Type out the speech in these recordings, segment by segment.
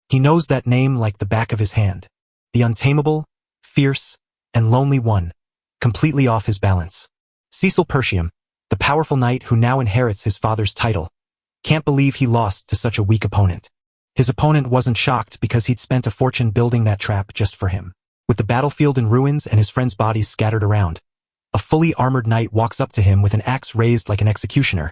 He knows that name like the back of his hand. The untamable, fierce, and lonely one, completely off his balance. Cecil Persham, the powerful knight who now inherits his father's title, can't believe he lost to such a weak opponent. His opponent wasn't shocked because he'd spent a fortune building that trap just for him. With the battlefield in ruins and his friends' bodies scattered around, a fully armored knight walks up to him with an axe raised like an executioner.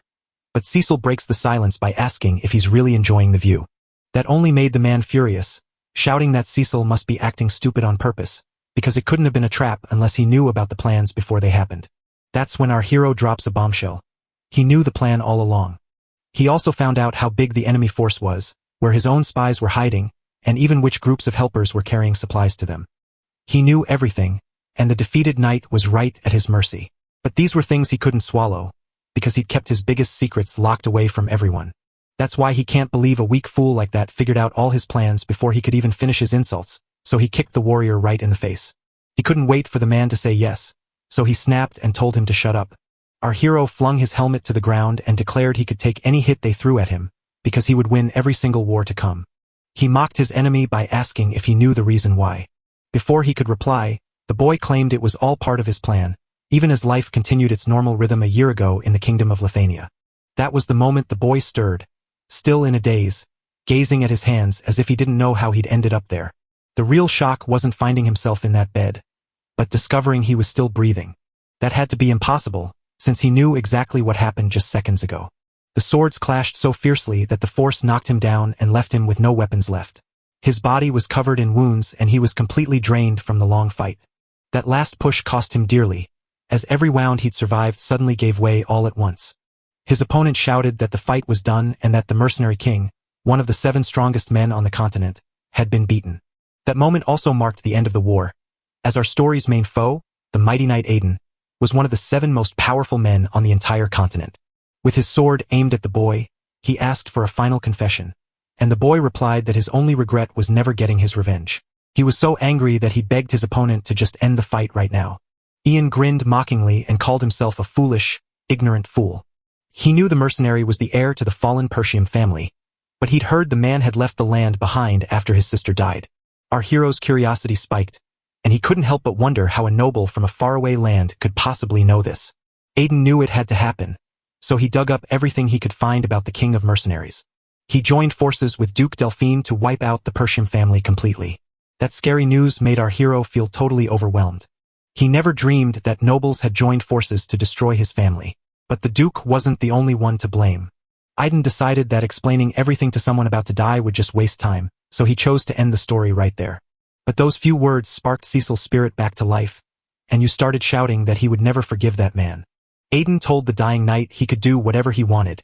But Cecil breaks the silence by asking if he's really enjoying the view. That only made the man furious, shouting that Cecil must be acting stupid on purpose, because it couldn't have been a trap unless he knew about the plans before they happened. That's when our hero drops a bombshell. He knew the plan all along. He also found out how big the enemy force was, where his own spies were hiding, and even which groups of helpers were carrying supplies to them. He knew everything, and the defeated knight was right at his mercy. But these were things he couldn't swallow, because he'd kept his biggest secrets locked away from everyone. That's why he can't believe a weak fool like that figured out all his plans before he could even finish his insults, so he kicked the warrior right in the face. He couldn't wait for the man to say yes, so he snapped and told him to shut up. Our hero flung his helmet to the ground and declared he could take any hit they threw at him, because he would win every single war to come. He mocked his enemy by asking if he knew the reason why. Before he could reply, the boy claimed it was all part of his plan, even as life continued its normal rhythm a year ago in the kingdom of Lithuania. That was the moment the boy stirred, still in a daze, gazing at his hands as if he didn't know how he'd ended up there. The real shock wasn't finding himself in that bed, but discovering he was still breathing. That had to be impossible, since he knew exactly what happened just seconds ago. The swords clashed so fiercely that the force knocked him down and left him with no weapons left. His body was covered in wounds and he was completely drained from the long fight. That last push cost him dearly, as every wound he'd survived suddenly gave way all at once. His opponent shouted that the fight was done and that the mercenary king, one of the 7 strongest men on the continent, had been beaten. That moment also marked the end of the war, as our story's main foe, the mighty knight Aiden, was one of the 7 most powerful men on the entire continent. With his sword aimed at the boy, he asked for a final confession, and the boy replied that his only regret was never getting his revenge. He was so angry that he begged his opponent to just end the fight right now. Ian grinned mockingly and called himself a foolish, ignorant fool. He knew the mercenary was the heir to the fallen Persham family, but he'd heard the man had left the land behind after his sister died. Our hero's curiosity spiked, and he couldn't help but wonder how a noble from a faraway land could possibly know this. Aiden knew it had to happen, so he dug up everything he could find about the king of mercenaries. He joined forces with Duke Delphine to wipe out the Persham family completely. That scary news made our hero feel totally overwhelmed. He never dreamed that nobles had joined forces to destroy his family. But the Duke wasn't the only one to blame. Aiden decided that explaining everything to someone about to die would just waste time, so he chose to end the story right there. But those few words sparked Cecil's spirit back to life, and you started shouting that he would never forgive that man. Aiden told the dying knight he could do whatever he wanted,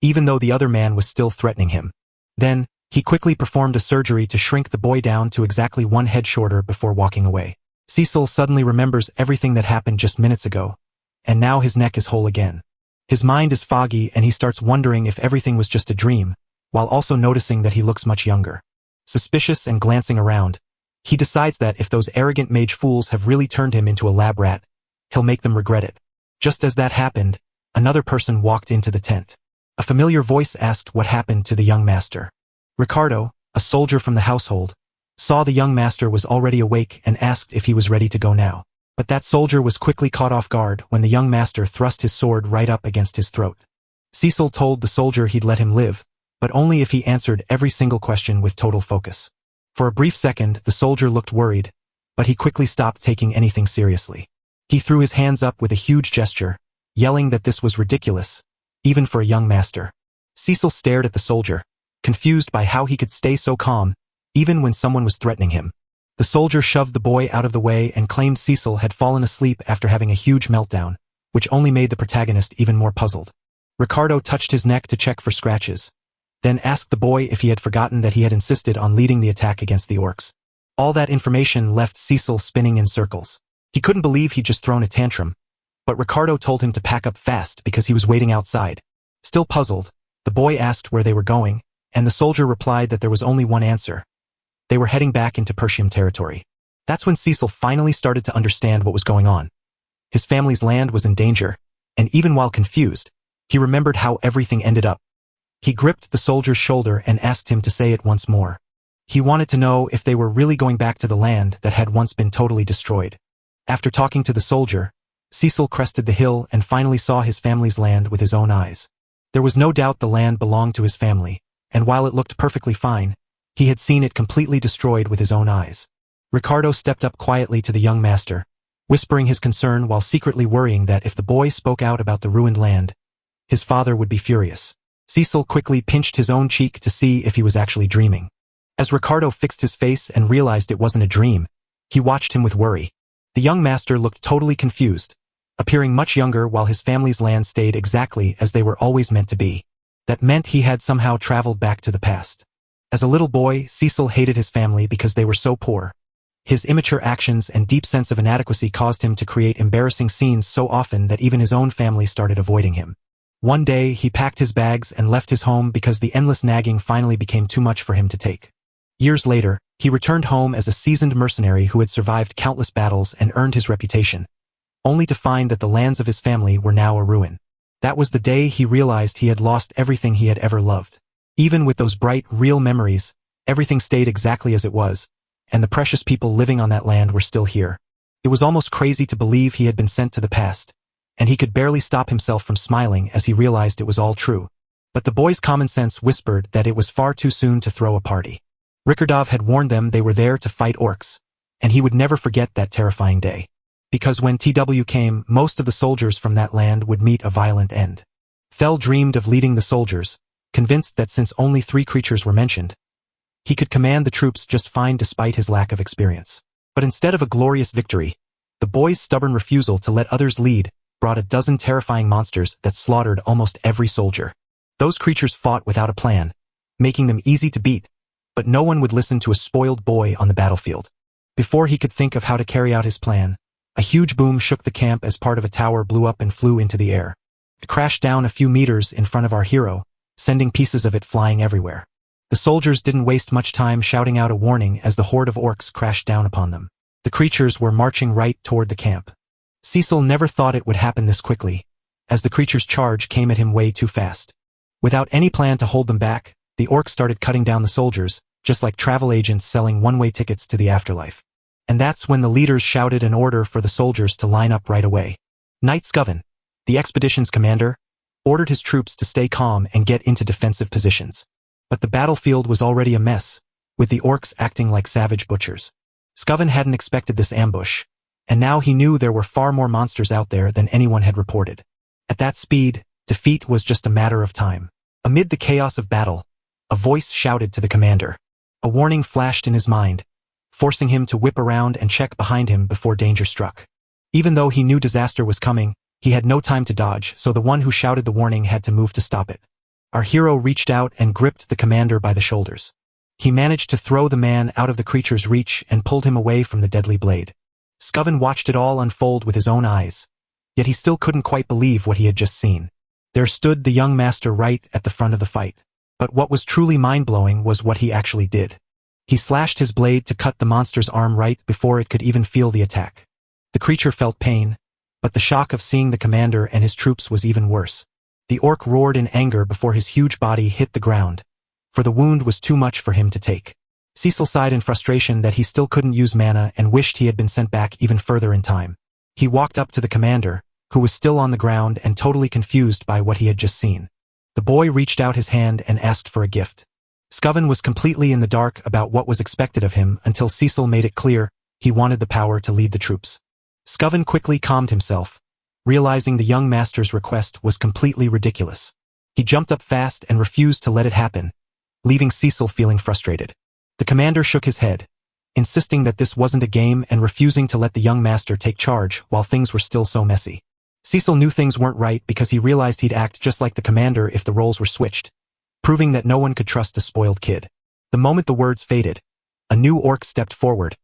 even though the other man was still threatening him. Then, he quickly performed a surgery to shrink the boy down to exactly 1 head shorter before walking away. Cecil suddenly remembers everything that happened just minutes ago, and now his neck is whole again. His mind is foggy and he starts wondering if everything was just a dream, while also noticing that he looks much younger. Suspicious and glancing around, he decides that if those arrogant mage fools have really turned him into a lab rat, he'll make them regret it. Just as that happened, another person walked into the tent. A familiar voice asked what happened to the young master. Ricardo, a soldier from the household, saw the young master was already awake and asked if he was ready to go now. But that soldier was quickly caught off guard when the young master thrust his sword right up against his throat. Cecil told the soldier he'd let him live, but only if he answered every single question with total focus. For a brief second, the soldier looked worried, but he quickly stopped taking anything seriously. He threw his hands up with a huge gesture, yelling that this was ridiculous, even for a young master. Cecil stared at the soldier, confused by how he could stay so calm, even when someone was threatening him. The soldier shoved the boy out of the way and claimed Cecil had fallen asleep after having a huge meltdown, which only made the protagonist even more puzzled. Ricardo touched his neck to check for scratches, then asked the boy if he had forgotten that he had insisted on leading the attack against the orcs. All that information left Cecil spinning in circles. He couldn't believe he'd just thrown a tantrum, but Ricardo told him to pack up fast because he was waiting outside. Still puzzled, the boy asked where they were going, and the soldier replied that there was only one answer. They were heading back into Persham territory. That's when Cecil finally started to understand what was going on. His family's land was in danger, and even while confused, he remembered how everything ended up. He gripped the soldier's shoulder and asked him to say it once more. He wanted to know if they were really going back to the land that had once been totally destroyed. After talking to the soldier, Cecil crested the hill and finally saw his family's land with his own eyes. There was no doubt the land belonged to his family, and while it looked perfectly fine, he had seen it completely destroyed with his own eyes. Ricardo stepped up quietly to the young master, whispering his concern while secretly worrying that if the boy spoke out about the ruined land, his father would be furious. Cecil quickly pinched his own cheek to see if he was actually dreaming. As Ricardo fixed his face and realized it wasn't a dream, he watched him with worry. The young master looked totally confused, appearing much younger while his family's land stayed exactly as they were always meant to be. That meant he had somehow traveled back to the past. As a little boy, Cecil hated his family because they were so poor. His immature actions and deep sense of inadequacy caused him to create embarrassing scenes so often that even his own family started avoiding him. One day, he packed his bags and left his home because the endless nagging finally became too much for him to take. Years later, he returned home as a seasoned mercenary who had survived countless battles and earned his reputation, only to find that the lands of his family were now a ruin. That was the day he realized he had lost everything he had ever loved. Even with those bright, real memories, everything stayed exactly as it was, and the precious people living on that land were still here. It was almost crazy to believe he had been sent to the past, and he could barely stop himself from smiling as he realized it was all true. But the boy's common sense whispered that it was far too soon to throw a party. Rikardov had warned them they were there to fight orcs, and he would never forget that terrifying day. Because when TW came, most of the soldiers from that land would meet a violent end. Fell dreamed of leading the soldiers, convinced that since only 3 creatures were mentioned, he could command the troops just fine despite his lack of experience. But instead of a glorious victory, the boy's stubborn refusal to let others lead brought a dozen terrifying monsters that slaughtered almost every soldier. Those creatures fought without a plan, making them easy to beat, but no one would listen to a spoiled boy on the battlefield. Before he could think of how to carry out his plan, a huge boom shook the camp as part of a tower blew up and flew into the air. It crashed down a few meters in front of our hero, sending pieces of it flying everywhere. The soldiers didn't waste much time shouting out a warning as the horde of orcs crashed down upon them. The creatures were marching right toward the camp. Cecil never thought it would happen this quickly, as the creatures' charge came at him way too fast. Without any plan to hold them back, the orcs started cutting down the soldiers, just like travel agents selling one-way tickets to the afterlife. And that's when the leaders shouted an order for the soldiers to line up right away. Knight Scoven, the expedition's commander, ordered his troops to stay calm and get into defensive positions. But the battlefield was already a mess, with the orcs acting like savage butchers. Scoven hadn't expected this ambush, and now he knew there were far more monsters out there than anyone had reported. At that speed, defeat was just a matter of time. Amid the chaos of battle, a voice shouted to the commander. A warning flashed in his mind, forcing him to whip around and check behind him before danger struck. Even though he knew disaster was coming, he had no time to dodge, so the one who shouted the warning had to move to stop it. Our hero reached out and gripped the commander by the shoulders. He managed to throw the man out of the creature's reach and pulled him away from the deadly blade. Scoven watched it all unfold with his own eyes, yet he still couldn't quite believe what he had just seen. There stood the young master right at the front of the fight. But what was truly mind-blowing was what he actually did. He slashed his blade to cut the monster's arm right before it could even feel the attack. The creature felt pain, but the shock of seeing the commander and his troops was even worse. The orc roared in anger before his huge body hit the ground, for the wound was too much for him to take. Cecil sighed in frustration that he still couldn't use mana and wished he had been sent back even further in time. He walked up to the commander, who was still on the ground and totally confused by what he had just seen. The boy reached out his hand and asked for a gift. Scoven was completely in the dark about what was expected of him until Cecil made it clear he wanted the power to lead the troops. Scoven quickly calmed himself, realizing the young master's request was completely ridiculous. He jumped up fast and refused to let it happen, leaving Cecil feeling frustrated. The commander shook his head, insisting that this wasn't a game and refusing to let the young master take charge while things were still so messy. Cecil knew things weren't right because he realized he'd act just like the commander if the roles were switched, proving that no one could trust a spoiled kid. The moment the words faded, a new orc stepped forward,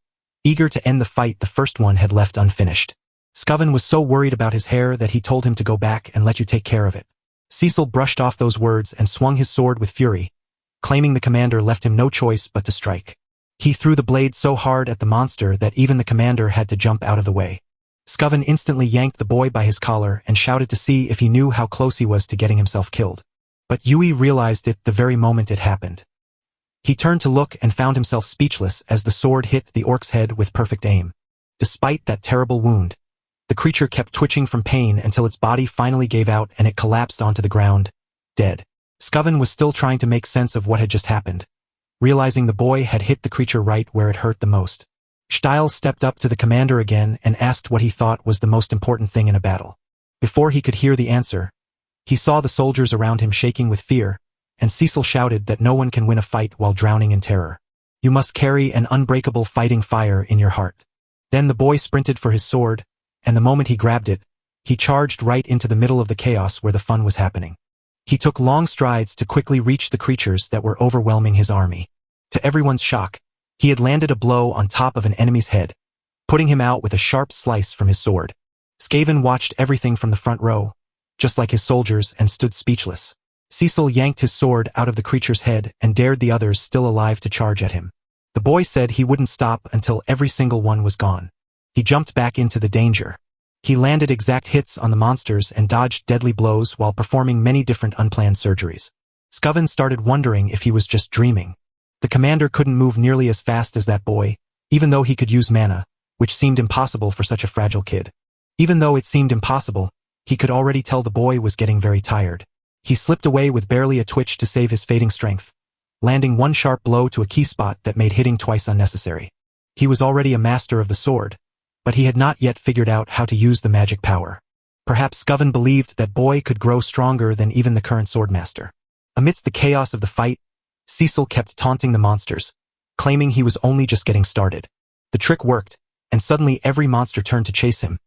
eager to end the fight the first one had left unfinished. Scoven was so worried about his hair that he told him to go back and let you take care of it. Cecil brushed off those words and swung his sword with fury, claiming the commander left him no choice but to strike. He threw the blade so hard at the monster that even the commander had to jump out of the way. Scoven instantly yanked the boy by his collar and shouted to see if he knew how close he was to getting himself killed. But Yui realized it the very moment it happened. He turned to look and found himself speechless as the sword hit the orc's head with perfect aim. Despite that terrible wound, the creature kept twitching from pain until its body finally gave out and it collapsed onto the ground, dead. Scoven was still trying to make sense of what had just happened, realizing the boy had hit the creature right where it hurt the most. Stiles stepped up to the commander again and asked what he thought was the most important thing in a battle. Before he could hear the answer, he saw the soldiers around him shaking with fear, and Cecil shouted that no one can win a fight while drowning in terror. You must carry an unbreakable fighting fire in your heart. Then the boy sprinted for his sword, and the moment he grabbed it, he charged right into the middle of the chaos where the fun was happening. He took long strides to quickly reach the creatures that were overwhelming his army. To everyone's shock, he had landed a blow on top of an enemy's head, putting him out with a sharp slice from his sword. Skaven watched everything from the front row, just like his soldiers, and stood speechless. Cecil yanked his sword out of the creature's head and dared the others still alive to charge at him. The boy said he wouldn't stop until every single one was gone. He jumped back into the danger. He landed exact hits on the monsters and dodged deadly blows while performing many different unplanned surgeries. Scoven started wondering if he was just dreaming. The commander couldn't move nearly as fast as that boy, even though he could use mana, which seemed impossible for such a fragile kid. Even though it seemed impossible, he could already tell the boy was getting very tired. He slipped away with barely a twitch to save his fading strength, landing one sharp blow to a key spot that made hitting twice unnecessary. He was already a master of the sword, but he had not yet figured out how to use the magic power. Perhaps Scoven believed that boy could grow stronger than even the current swordmaster. Amidst the chaos of the fight, Cecil kept taunting the monsters, claiming he was only just getting started. The trick worked, and suddenly every monster turned to chase him,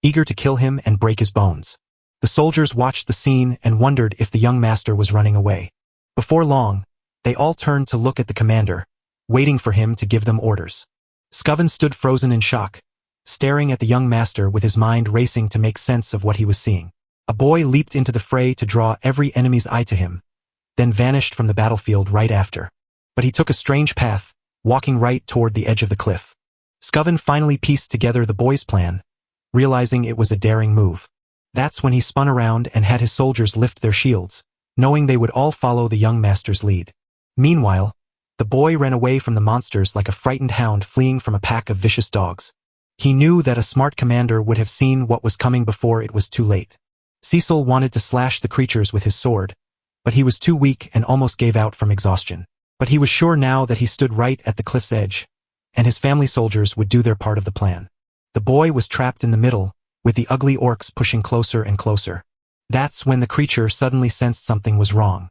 eager to kill him and break his bones. The soldiers watched the scene and wondered if the young master was running away. Before long, they all turned to look at the commander, waiting for him to give them orders. Scoven stood frozen in shock, staring at the young master with his mind racing to make sense of what he was seeing. A boy leaped into the fray to draw every enemy's eye to him, then vanished from the battlefield right after. But he took a strange path, walking right toward the edge of the cliff. Scoven finally pieced together the boy's plan, realizing it was a daring move. That's when he spun around and had his soldiers lift their shields, knowing they would all follow the young master's lead. Meanwhile, the boy ran away from the monsters like a frightened hound fleeing from a pack of vicious dogs. He knew that a smart commander would have seen what was coming before it was too late. Cecil wanted to slash the creatures with his sword, but he was too weak and almost gave out from exhaustion. But he was sure now that he stood right at the cliff's edge, and his family soldiers would do their part of the plan. The boy was trapped in the middle, with the ugly orcs pushing closer and closer. That's when the creature suddenly sensed something was wrong.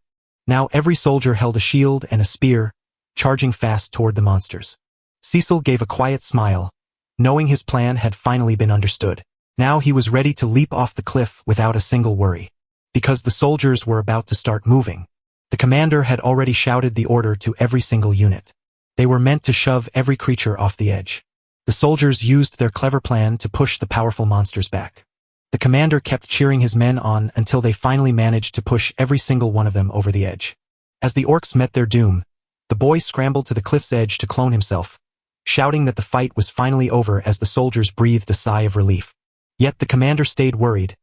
Now every soldier held a shield and a spear, charging fast toward the monsters. Cecil gave a quiet smile, knowing his plan had finally been understood. Now he was ready to leap off the cliff without a single worry. Because the soldiers were about to start moving. The commander had already shouted the order to every single unit. They were meant to shove every creature off the edge. The soldiers used their clever plan to push the powerful monsters back. The commander kept cheering his men on until they finally managed to push every single one of them over the edge. As the orcs met their doom, the boy scrambled to the cliff's edge to clone himself, shouting that the fight was finally over as the soldiers breathed a sigh of relief. Yet the commander stayed worried,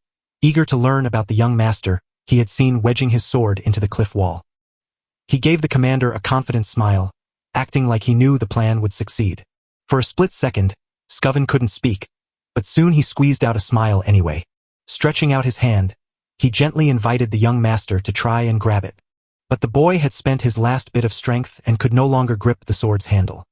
eager to learn about the young master he had seen wedging his sword into the cliff wall. He gave the commander a confident smile, acting like he knew the plan would succeed. For a split second, Scoven couldn't speak, but soon he squeezed out a smile anyway. Stretching out his hand, he gently invited the young master to try and grab it. But the boy had spent his last bit of strength and could no longer grip the sword's handle.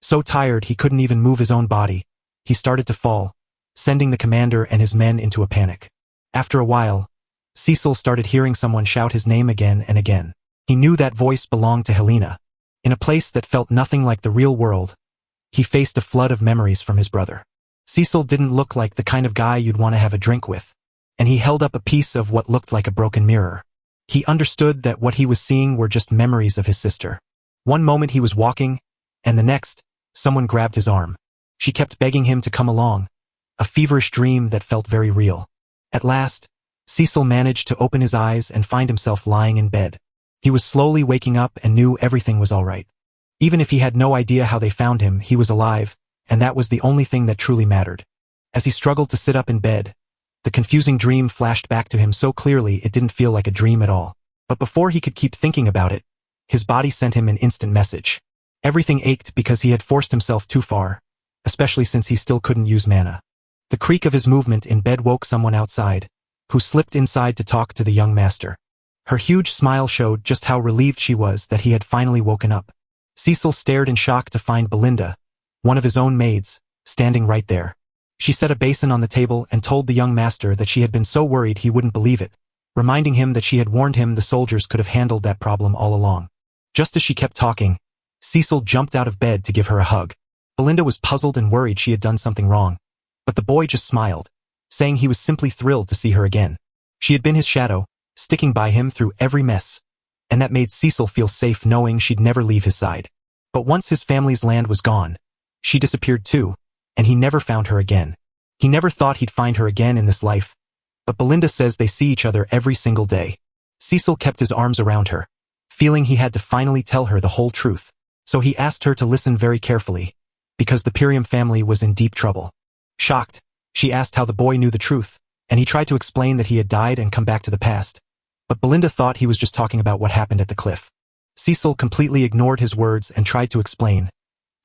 So tired he couldn't even move his own body, he started to fall, sending the commander and his men into a panic. After a while, Cecil started hearing someone shout his name again and again. He knew that voice belonged to Helena. In a place that felt nothing like the real world, he faced a flood of memories from his brother. Cecil didn't look like the kind of guy you'd want to have a drink with, and he held up a piece of what looked like a broken mirror. He understood that what he was seeing were just memories of his sister. One moment he was walking, and the next, someone grabbed his arm. She kept begging him to come along, a feverish dream that felt very real. At last, Cecil managed to open his eyes and find himself lying in bed. He was slowly waking up and knew everything was all right. Even if he had no idea how they found him, he was alive, and that was the only thing that truly mattered. As he struggled to sit up in bed, the confusing dream flashed back to him so clearly it didn't feel like a dream at all. But before he could keep thinking about it, His body sent him an instant message. Everything ached because he had forced himself too far, especially since he still couldn't use mana. The creak of his movement in bed woke someone outside, who slipped inside to talk to the young master. Her huge smile showed just how relieved she was that he had finally woken up. Cecil stared in shock to find Belinda, one of his own maids, standing right there. She set a basin on the table and told the young master that she had been so worried he wouldn't believe it, reminding him that she had warned him the soldiers could have handled that problem all along. Just as she kept talking, Cecil jumped out of bed to give her a hug. Belinda was puzzled and worried she had done something wrong, but the boy just smiled, saying he was simply thrilled to see her again. She had been his shadow, sticking by him through every mess, and that made Cecil feel safe knowing she'd never leave his side. But once his family's land was gone, she disappeared too, and he never found her again. He never thought he'd find her again in this life, but Belinda says they see each other every single day. Cecil kept his arms around her, feeling he had to finally tell her the whole truth. So he asked her to listen very carefully, because the Pyrium family was in deep trouble. Shocked, she asked how the boy knew the truth, and he tried to explain that he had died and come back to the past. But Belinda thought he was just talking about what happened at the cliff. Cecil completely ignored his words and tried to explain,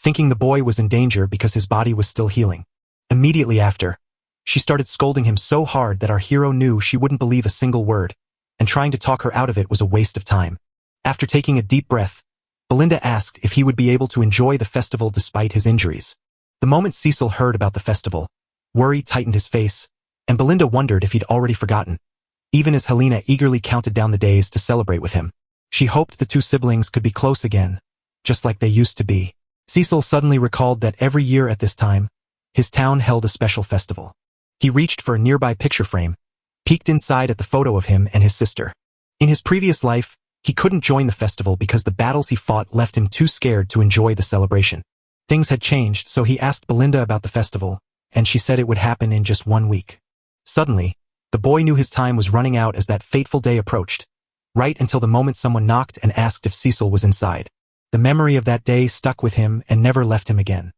thinking the boy was in danger because his body was still healing. Immediately after, she started scolding him so hard that our hero knew she wouldn't believe a single word, and trying to talk her out of it was a waste of time. After taking a deep breath, Belinda asked if he would be able to enjoy the festival despite his injuries. The moment Cecil heard about the festival, worry tightened his face, and Belinda wondered if he'd already forgotten. Even as Helena eagerly counted down the days to celebrate with him, she hoped the two siblings could be close again, just like they used to be. Cecil suddenly recalled that every year at this time, his town held a special festival. He reached for a nearby picture frame, peeked inside at the photo of him and his sister. In his previous life, he couldn't join the festival because the battles he fought left him too scared to enjoy the celebration. Things had changed, so he asked Belinda about the festival, and she said it would happen in just 1 week. Suddenly, the boy knew his time was running out as that fateful day approached, right until the moment someone knocked and asked if Cecil was inside. The memory of that day stuck with him and never left him again.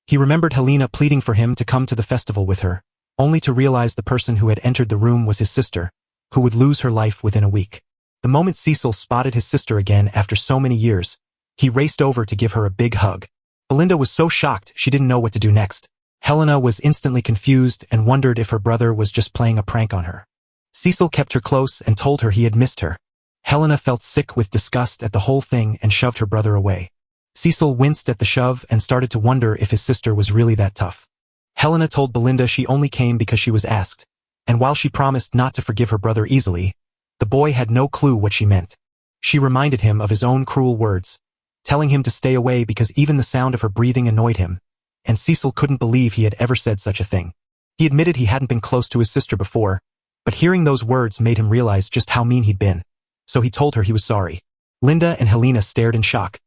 He remembered Helena pleading for him to come to the festival with her, only to realize the person who had entered the room was his sister, who would lose her life within a week. The moment Cecil spotted his sister again after so many years, he raced over to give her a big hug. Belinda was so shocked she didn't know what to do next. Helena was instantly confused and wondered if her brother was just playing a prank on her. Cecil kept her close and told her he had missed her. Helena felt sick with disgust at the whole thing and shoved her brother away. Cecil winced at the shove and started to wonder if his sister was really that tough. Helena told Belinda she only came because she was asked, and while she promised not to forgive her brother easily, the boy had no clue what she meant. She reminded him of his own cruel words, telling him to stay away because even the sound of her breathing annoyed him, and Cecil couldn't believe he had ever said such a thing. He admitted he hadn't been close to his sister before, but hearing those words made him realize just how mean he'd been, so he told her he was sorry. Linda and Helena stared in shock,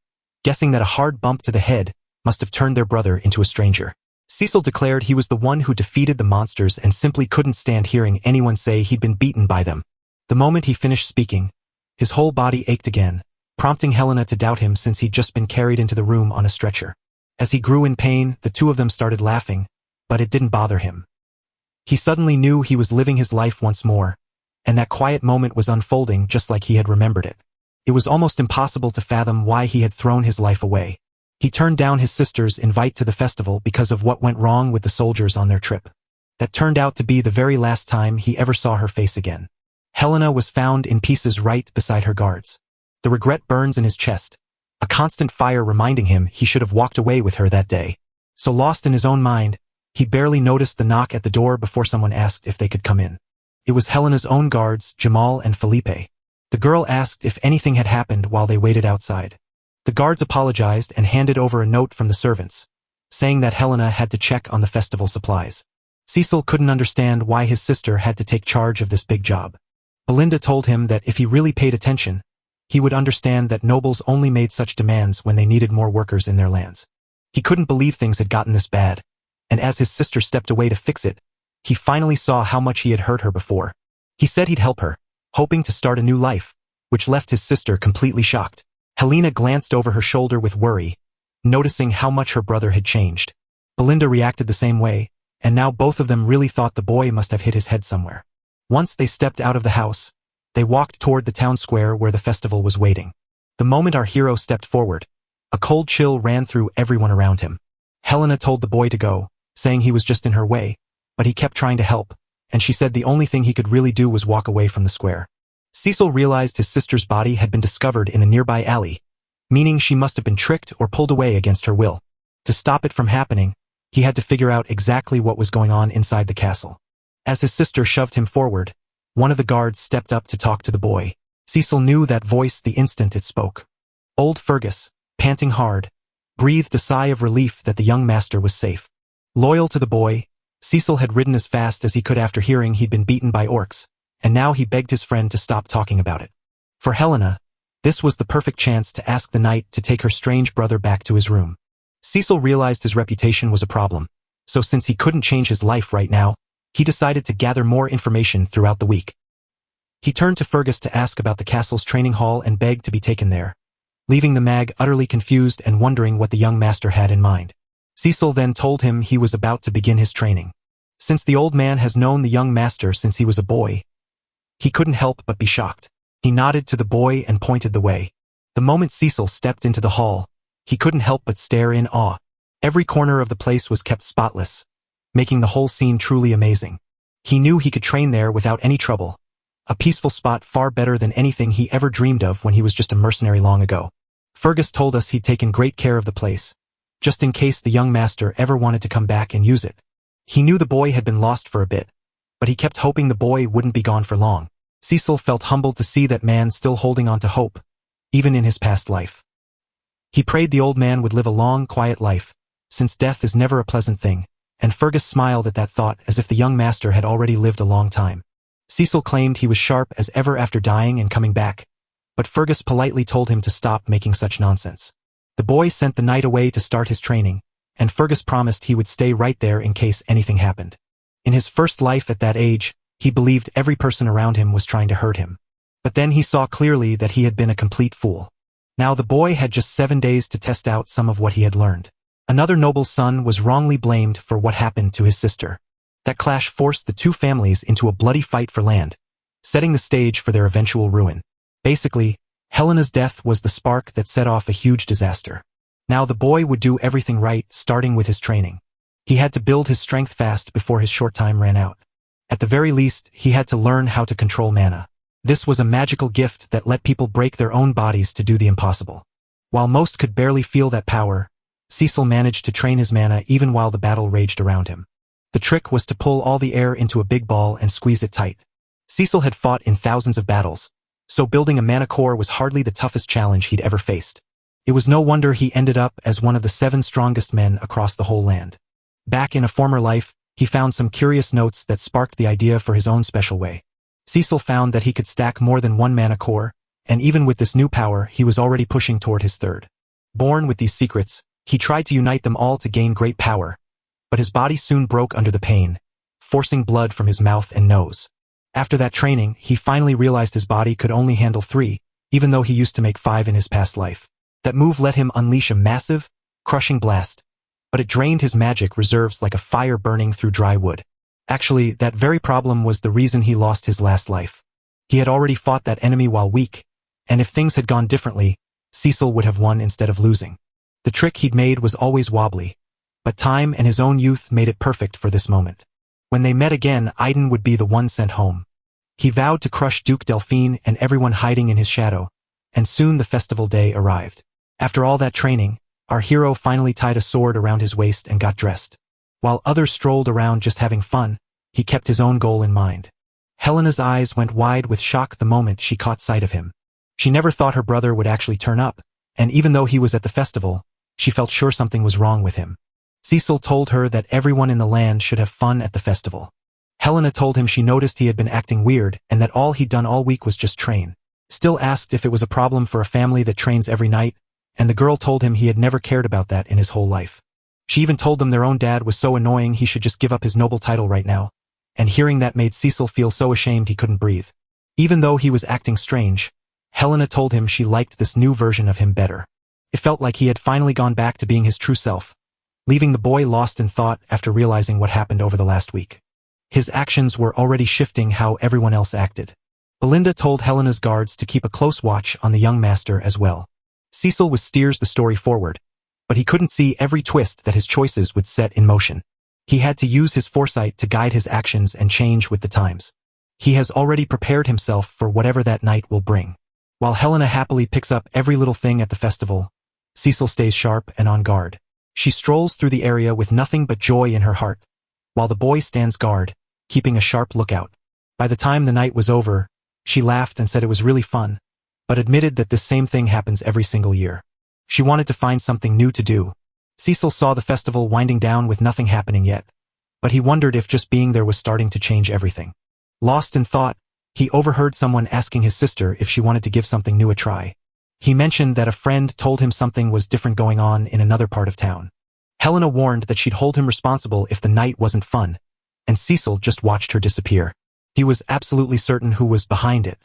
guessing that a hard bump to the head must have turned their brother into a stranger. Cecil declared he was the one who defeated the monsters and simply couldn't stand hearing anyone say he'd been beaten by them. The moment he finished speaking, his whole body ached again, prompting Helena to doubt him since he'd just been carried into the room on a stretcher. As he grew in pain, the two of them started laughing, but it didn't bother him. He suddenly knew he was living his life once more, and that quiet moment was unfolding just like he had remembered it. It was almost impossible to fathom why he had thrown his life away. He turned down his sister's invite to the festival because of what went wrong with the soldiers on their trip. That turned out to be the very last time he ever saw her face again. Helena was found in pieces right beside her guards. The regret burns in his chest, a constant fire reminding him he should have walked away with her that day. So lost in his own mind, he barely noticed the knock at the door before someone asked if they could come in. It was Helena's own guards, Jamal and Felipe. The girl asked if anything had happened while they waited outside. The guards apologized and handed over a note from the servants, saying that Helena had to check on the festival supplies. Cecil couldn't understand why his sister had to take charge of this big job. Belinda told him that if he really paid attention, he would understand that nobles only made such demands when they needed more workers in their lands. He couldn't believe things had gotten this bad, and as his sister stepped away to fix it, he finally saw how much he had hurt her before. He said he'd help her, hoping to start a new life, which left his sister completely shocked. Helena glanced over her shoulder with worry, noticing how much her brother had changed. Belinda reacted the same way, and now both of them really thought the boy must have hit his head somewhere. Once they stepped out of the house, they walked toward the town square where the festival was waiting. The moment our hero stepped forward, a cold chill ran through everyone around him. Helena told the boy to go, saying he was just in her way, but he kept trying to help, and she said the only thing he could really do was walk away from the square. Cecil realized his sister's body had been discovered in a nearby alley, meaning she must have been tricked or pulled away against her will. To stop it from happening, he had to figure out exactly what was going on inside the castle. As his sister shoved him forward, one of the guards stepped up to talk to the boy. Cecil knew that voice the instant it spoke. Old Fergus, panting hard, breathed a sigh of relief that the young master was safe. Loyal to the boy, Cecil had ridden as fast as he could after hearing he'd been beaten by orcs, and now he begged his friend to stop talking about it. For Helena, this was the perfect chance to ask the knight to take her strange brother back to his room. Cecil realized his reputation was a problem, so since he couldn't change his life right now, he decided to gather more information throughout the week. He turned to Fergus to ask about the castle's training hall and begged to be taken there, leaving the mag utterly confused and wondering what the young master had in mind. Cecil then told him he was about to begin his training. Since the old man has known the young master since he was a boy, he couldn't help but be shocked. He nodded to the boy and pointed the way. The moment Cecil stepped into the hall, he couldn't help but stare in awe. Every corner of the place was kept spotless, making the whole scene truly amazing. He knew he could train there without any trouble. A peaceful spot far better than anything he ever dreamed of when he was just a mercenary long ago. Fergus told us he'd taken great care of the place, just in case the young master ever wanted to come back and use it. He knew the boy had been lost for a bit, but he kept hoping the boy wouldn't be gone for long. Cecil felt humbled to see that man still holding on to hope, even in his past life. He prayed the old man would live a long, quiet life, since death is never a pleasant thing, and Fergus smiled at that thought as if the young master had already lived a long time. Cecil claimed he was sharp as ever after dying and coming back, but Fergus politely told him to stop making such nonsense. The boy sent the knight away to start his training, and Fergus promised he would stay right there in case anything happened. In his first life at that age, he believed every person around him was trying to hurt him. But then he saw clearly that he had been a complete fool. Now the boy had just 7 days to test out some of what he had learned. Another noble's son was wrongly blamed for what happened to his sister. That clash forced the two families into a bloody fight for land, setting the stage for their eventual ruin. Basically, Helena's death was the spark that set off a huge disaster. Now the boy would do everything right, starting with his training. He had to build his strength fast before his short time ran out. At the very least, he had to learn how to control mana. This was a magical gift that let people break their own bodies to do the impossible. While most could barely feel that power, Cecil managed to train his mana even while the battle raged around him. The trick was to pull all the air into a big ball and squeeze it tight. Cecil had fought in thousands of battles, so building a mana core was hardly the toughest challenge he'd ever faced. It was no wonder he ended up as one of the 7 strongest men across the whole land. Back in a former life, he found some curious notes that sparked the idea for his own special way. Cecil found that he could stack more than 1 mana core, and even with this new power, he was already pushing toward his 3rd. Born with these secrets, he tried to unite them all to gain great power, but his body soon broke under the pain, forcing blood from his mouth and nose. After that training, he finally realized his body could only handle 3, even though he used to make 5 in his past life. That move let him unleash a massive, crushing blast, but it drained his magic reserves like a fire burning through dry wood. Actually, that very problem was the reason he lost his last life. He had already fought that enemy while weak, and if things had gone differently, Cecil would have won instead of losing. The trick he'd made was always wobbly, but time and his own youth made it perfect for this moment. When they met again, Aiden would be the one sent home. He vowed to crush Duke Delphine and everyone hiding in his shadow, and soon the festival day arrived. After all that training, our hero finally tied a sword around his waist and got dressed. While others strolled around just having fun, he kept his own goal in mind. Helena's eyes went wide with shock the moment she caught sight of him. She never thought her brother would actually turn up, and even though he was at the festival, she felt sure something was wrong with him. Cecil told her that everyone in the land should have fun at the festival. Helena told him she noticed he had been acting weird and that all he'd done all week was just train. Still asked if it was a problem for a family that trains every night, and the girl told him he had never cared about that in his whole life. She even told them their own dad was so annoying he should just give up his noble title right now, and hearing that made Cecil feel so ashamed he couldn't breathe. Even though he was acting strange, Helena told him she liked this new version of him better. It felt like he had finally gone back to being his true self, leaving the boy lost in thought after realizing what happened over the last week. His actions were already shifting how everyone else acted. Belinda told Helena's guards to keep a close watch on the young master as well. Cecil was steers the story forward, but he couldn't see every twist that his choices would set in motion. He had to use his foresight to guide his actions and change with the times. He has already prepared himself for whatever that night will bring. While Helena happily picks up every little thing at the festival, Cecil stays sharp and on guard. She strolls through the area with nothing but joy in her heart, while the boy stands guard, keeping a sharp lookout. By the time the night was over, she laughed and said it was really fun, but admitted that this same thing happens every single year. She wanted to find something new to do. Cecil saw the festival winding down with nothing happening yet, but he wondered if just being there was starting to change everything. Lost in thought, he overheard someone asking his sister if she wanted to give something new a try. He mentioned that a friend told him something was different going on in another part of town. Helena warned that she'd hold him responsible if the night wasn't fun, and Cecil just watched her disappear. He was absolutely certain who was behind it.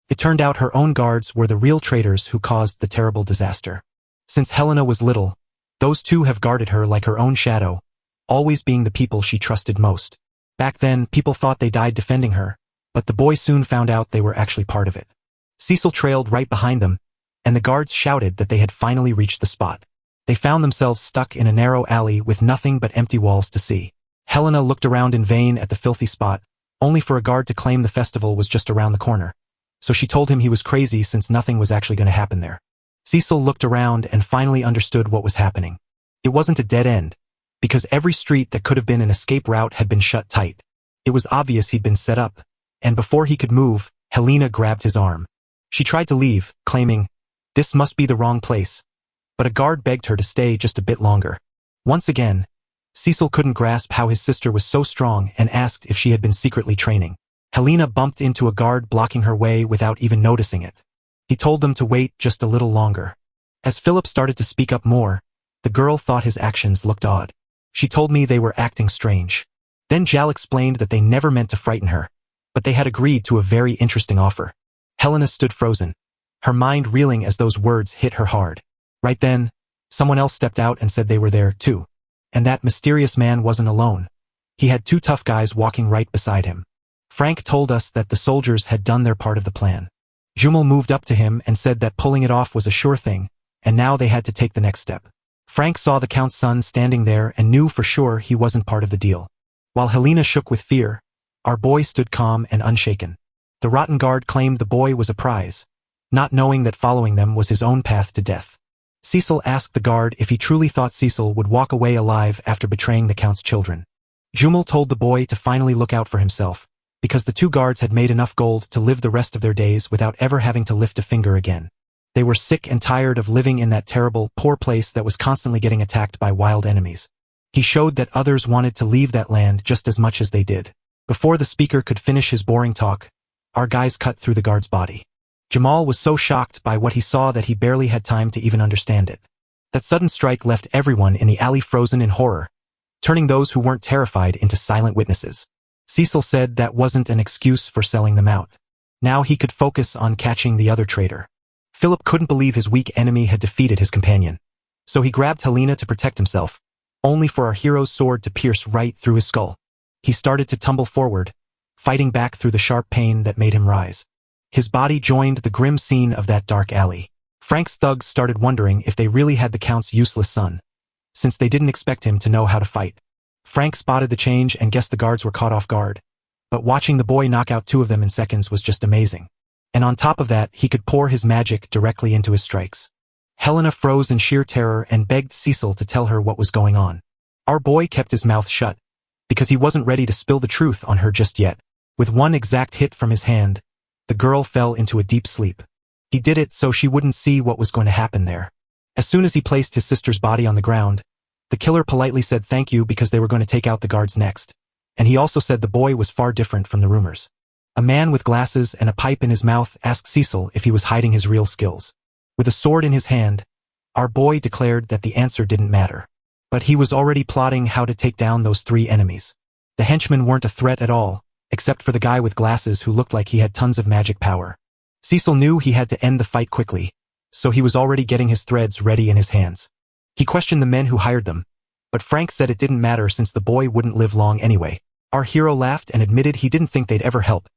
It turned out her own guards were the real traitors who caused the terrible disaster. Since Helena was little, those two have guarded her like her own shadow, always being the people she trusted most. Back then, people thought they died defending her, but the boy soon found out they were actually part of it. Cecil trailed right behind them, and the guards shouted that they had finally reached the spot. They found themselves stuck in a narrow alley with nothing but empty walls to see. Helena looked around in vain at the filthy spot, only for a guard to claim the festival was just around the corner. So she told him he was crazy since nothing was actually going to happen there. Cecil looked around and finally understood what was happening. It wasn't a dead end, because every street that could have been an escape route had been shut tight. It was obvious he'd been set up, and before he could move, Helena grabbed his arm. She tried to leave, claiming, "This must be the wrong place," but a guard begged her to stay just a bit longer. Once again, Cecil couldn't grasp how his sister was so strong and asked if she had been secretly training. Helena bumped into a guard blocking her way without even noticing it. He told them to wait just a little longer. As Philip started to speak up more, the girl thought his actions looked odd. She told me they were acting strange. Then Jal explained that they never meant to frighten her, but they had agreed to a very interesting offer. Helena stood frozen, her mind reeling as those words hit her hard. Right then, someone else stepped out and said they were there too. And that mysterious man wasn't alone. He had two tough guys walking right beside him. Frank told us that the soldiers had done their part of the plan. Jumel moved up to him and said that pulling it off was a sure thing, and now they had to take the next step. Frank saw the Count's son standing there and knew for sure he wasn't part of the deal. While Helena shook with fear, our boy stood calm and unshaken. The rotten guard claimed the boy was a prize, not knowing that following them was his own path to death. Cecil asked the guard if he truly thought Cecil would walk away alive after betraying the Count's children. Jumel told the boy to finally look out for himself, because the two guards had made enough gold to live the rest of their days without ever having to lift a finger again. They were sick and tired of living in that terrible, poor place that was constantly getting attacked by wild enemies. He showed that others wanted to leave that land just as much as they did. Before the speaker could finish his boring talk, our guys cut through the guard's body. Jamal was so shocked by what he saw that he barely had time to even understand it. That sudden strike left everyone in the alley frozen in horror, turning those who weren't terrified into silent witnesses. Cecil said that wasn't an excuse for selling them out. Now he could focus on catching the other traitor. Philip couldn't believe his weak enemy had defeated his companion. So he grabbed Helena to protect himself, only for our hero's sword to pierce right through his skull. He started to tumble forward, fighting back through the sharp pain that made him rise. His body joined the grim scene of that dark alley. Frank's thugs started wondering if they really had the Count's useless son, since they didn't expect him to know how to fight. Frank spotted the change and guessed the guards were caught off guard, but watching the boy knock out two of them in seconds was just amazing. And on top of that, he could pour his magic directly into his strikes. Helena froze in sheer terror and begged Cecil to tell her what was going on. Our boy kept his mouth shut, because he wasn't ready to spill the truth on her just yet. With one exact hit from his hand, the girl fell into a deep sleep. He did it so she wouldn't see what was going to happen there. As soon as he placed his sister's body on the ground, the killer politely said thank you because they were going to take out the guards next. And he also said the boy was far different from the rumors. A man with glasses and a pipe in his mouth asked Cecil if he was hiding his real skills. With a sword in his hand, our boy declared that the answer didn't matter. But he was already plotting how to take down those three enemies. The henchmen weren't a threat at all, except for the guy with glasses who looked like he had tons of magic power. Cecil knew he had to end the fight quickly, so he was already getting his threads ready in his hands. He questioned the men who hired them, but Frank said it didn't matter since the boy wouldn't live long anyway. Our hero laughed and admitted he didn't think they'd ever help,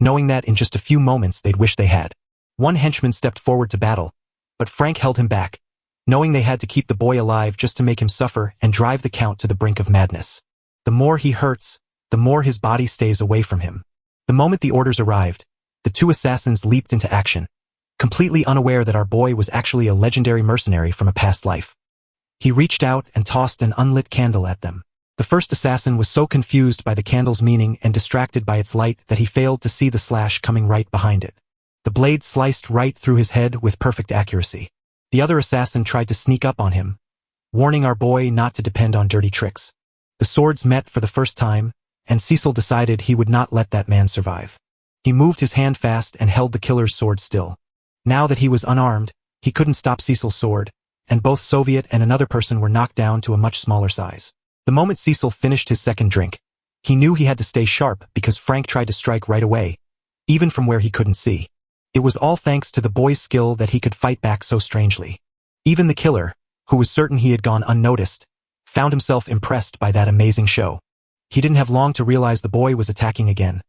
knowing that in just a few moments they'd wish they had. One henchman stepped forward to battle, but Frank held him back, knowing they had to keep the boy alive just to make him suffer and drive the count to the brink of madness. The more he hurts, the more his body stays away from him. The moment the orders arrived, the two assassins leaped into action, completely unaware that our boy was actually a legendary mercenary from a past life. He reached out and tossed an unlit candle at them. The first assassin was so confused by the candle's meaning and distracted by its light that he failed to see the slash coming right behind it. The blade sliced right through his head with perfect accuracy. The other assassin tried to sneak up on him, warning our boy not to depend on dirty tricks. The swords met for the first time, and Cecil decided he would not let that man survive. He moved his hand fast and held the killer's sword still. Now that he was unarmed, he couldn't stop Cecil's sword, and both Soviet and another person were knocked down to a much smaller size. The moment Cecil finished his second drink, he knew he had to stay sharp because Frank tried to strike right away, even from where he couldn't see. It was all thanks to the boy's skill that he could fight back so strangely. Even the killer, who was certain he had gone unnoticed, found himself impressed by that amazing show. He didn't have long to realize the boy was attacking again,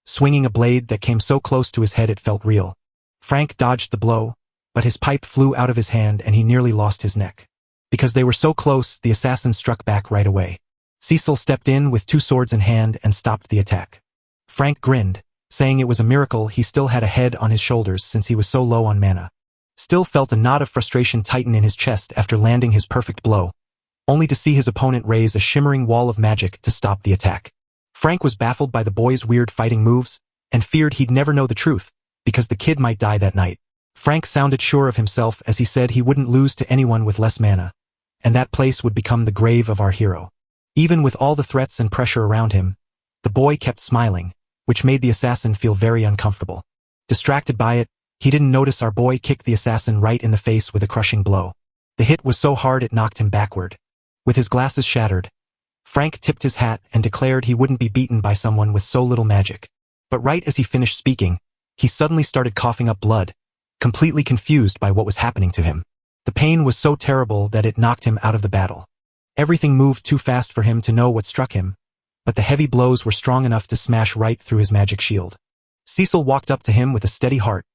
swinging a blade that came so close to his head it felt real. Frank dodged the blow, but his pipe flew out of his hand and he nearly lost his neck. Because they were so close, the assassin struck back right away. Cecil stepped in with two swords in hand and stopped the attack. Frank grinned, saying it was a miracle he still had a head on his shoulders since he was so low on mana. Still felt a knot of frustration tighten in his chest after landing his perfect blow, only to see his opponent raise a shimmering wall of magic to stop the attack. Frank was baffled by the boy's weird fighting moves and feared he'd never know the truth, because the kid might die that night. Frank sounded sure of himself as he said he wouldn't lose to anyone with less mana, and that place would become the grave of our hero. Even with all the threats and pressure around him, the boy kept smiling, which made the assassin feel very uncomfortable. Distracted by it, he didn't notice our boy kicked the assassin right in the face with a crushing blow. The hit was so hard it knocked him backward. With his glasses shattered, Frank tipped his hat and declared he wouldn't be beaten by someone with so little magic. But right as he finished speaking, he suddenly started coughing up blood, completely confused by what was happening to him. The pain was so terrible that it knocked him out of the battle. Everything moved too fast for him to know what struck him, but the heavy blows were strong enough to smash right through his magic shield. Cecil walked up to him with a steady heart,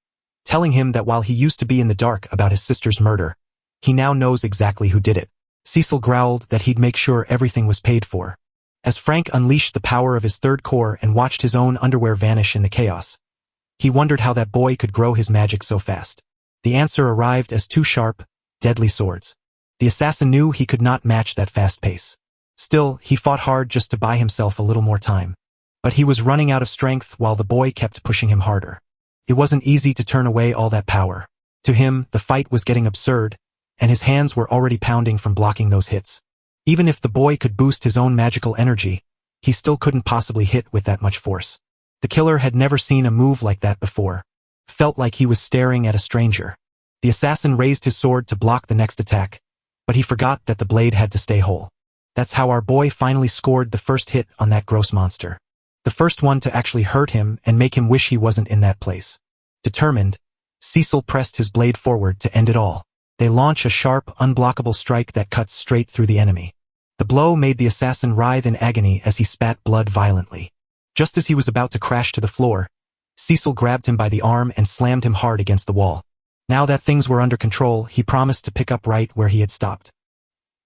telling him that while he used to be in the dark about his sister's murder, he now knows exactly who did it. Cecil growled that he'd make sure everything was paid for. As Frank unleashed the power of his third core and watched his own underwear vanish in the chaos, he wondered how that boy could grow his magic so fast. The answer arrived as two sharp, deadly swords. The assassin knew he could not match that fast pace. Still, he fought hard just to buy himself a little more time. But he was running out of strength while the boy kept pushing him harder. It wasn't easy to turn away all that power. To him, the fight was getting absurd, and his hands were already pounding from blocking those hits. Even if the boy could boost his own magical energy, he still couldn't possibly hit with that much force. The killer had never seen a move like that before. Felt like he was staring at a stranger. The assassin raised his sword to block the next attack, but he forgot that the blade had to stay whole. That's how our boy finally scored the first hit on that gross monster. The first one to actually hurt him and make him wish he wasn't in that place. Determined, Cecil pressed his blade forward to end it all. They launch a sharp, unblockable strike that cuts straight through the enemy. The blow made the assassin writhe in agony as he spat blood violently. Just as he was about to crash to the floor, Cecil grabbed him by the arm and slammed him hard against the wall. Now that things were under control, he promised to pick up right where he had stopped.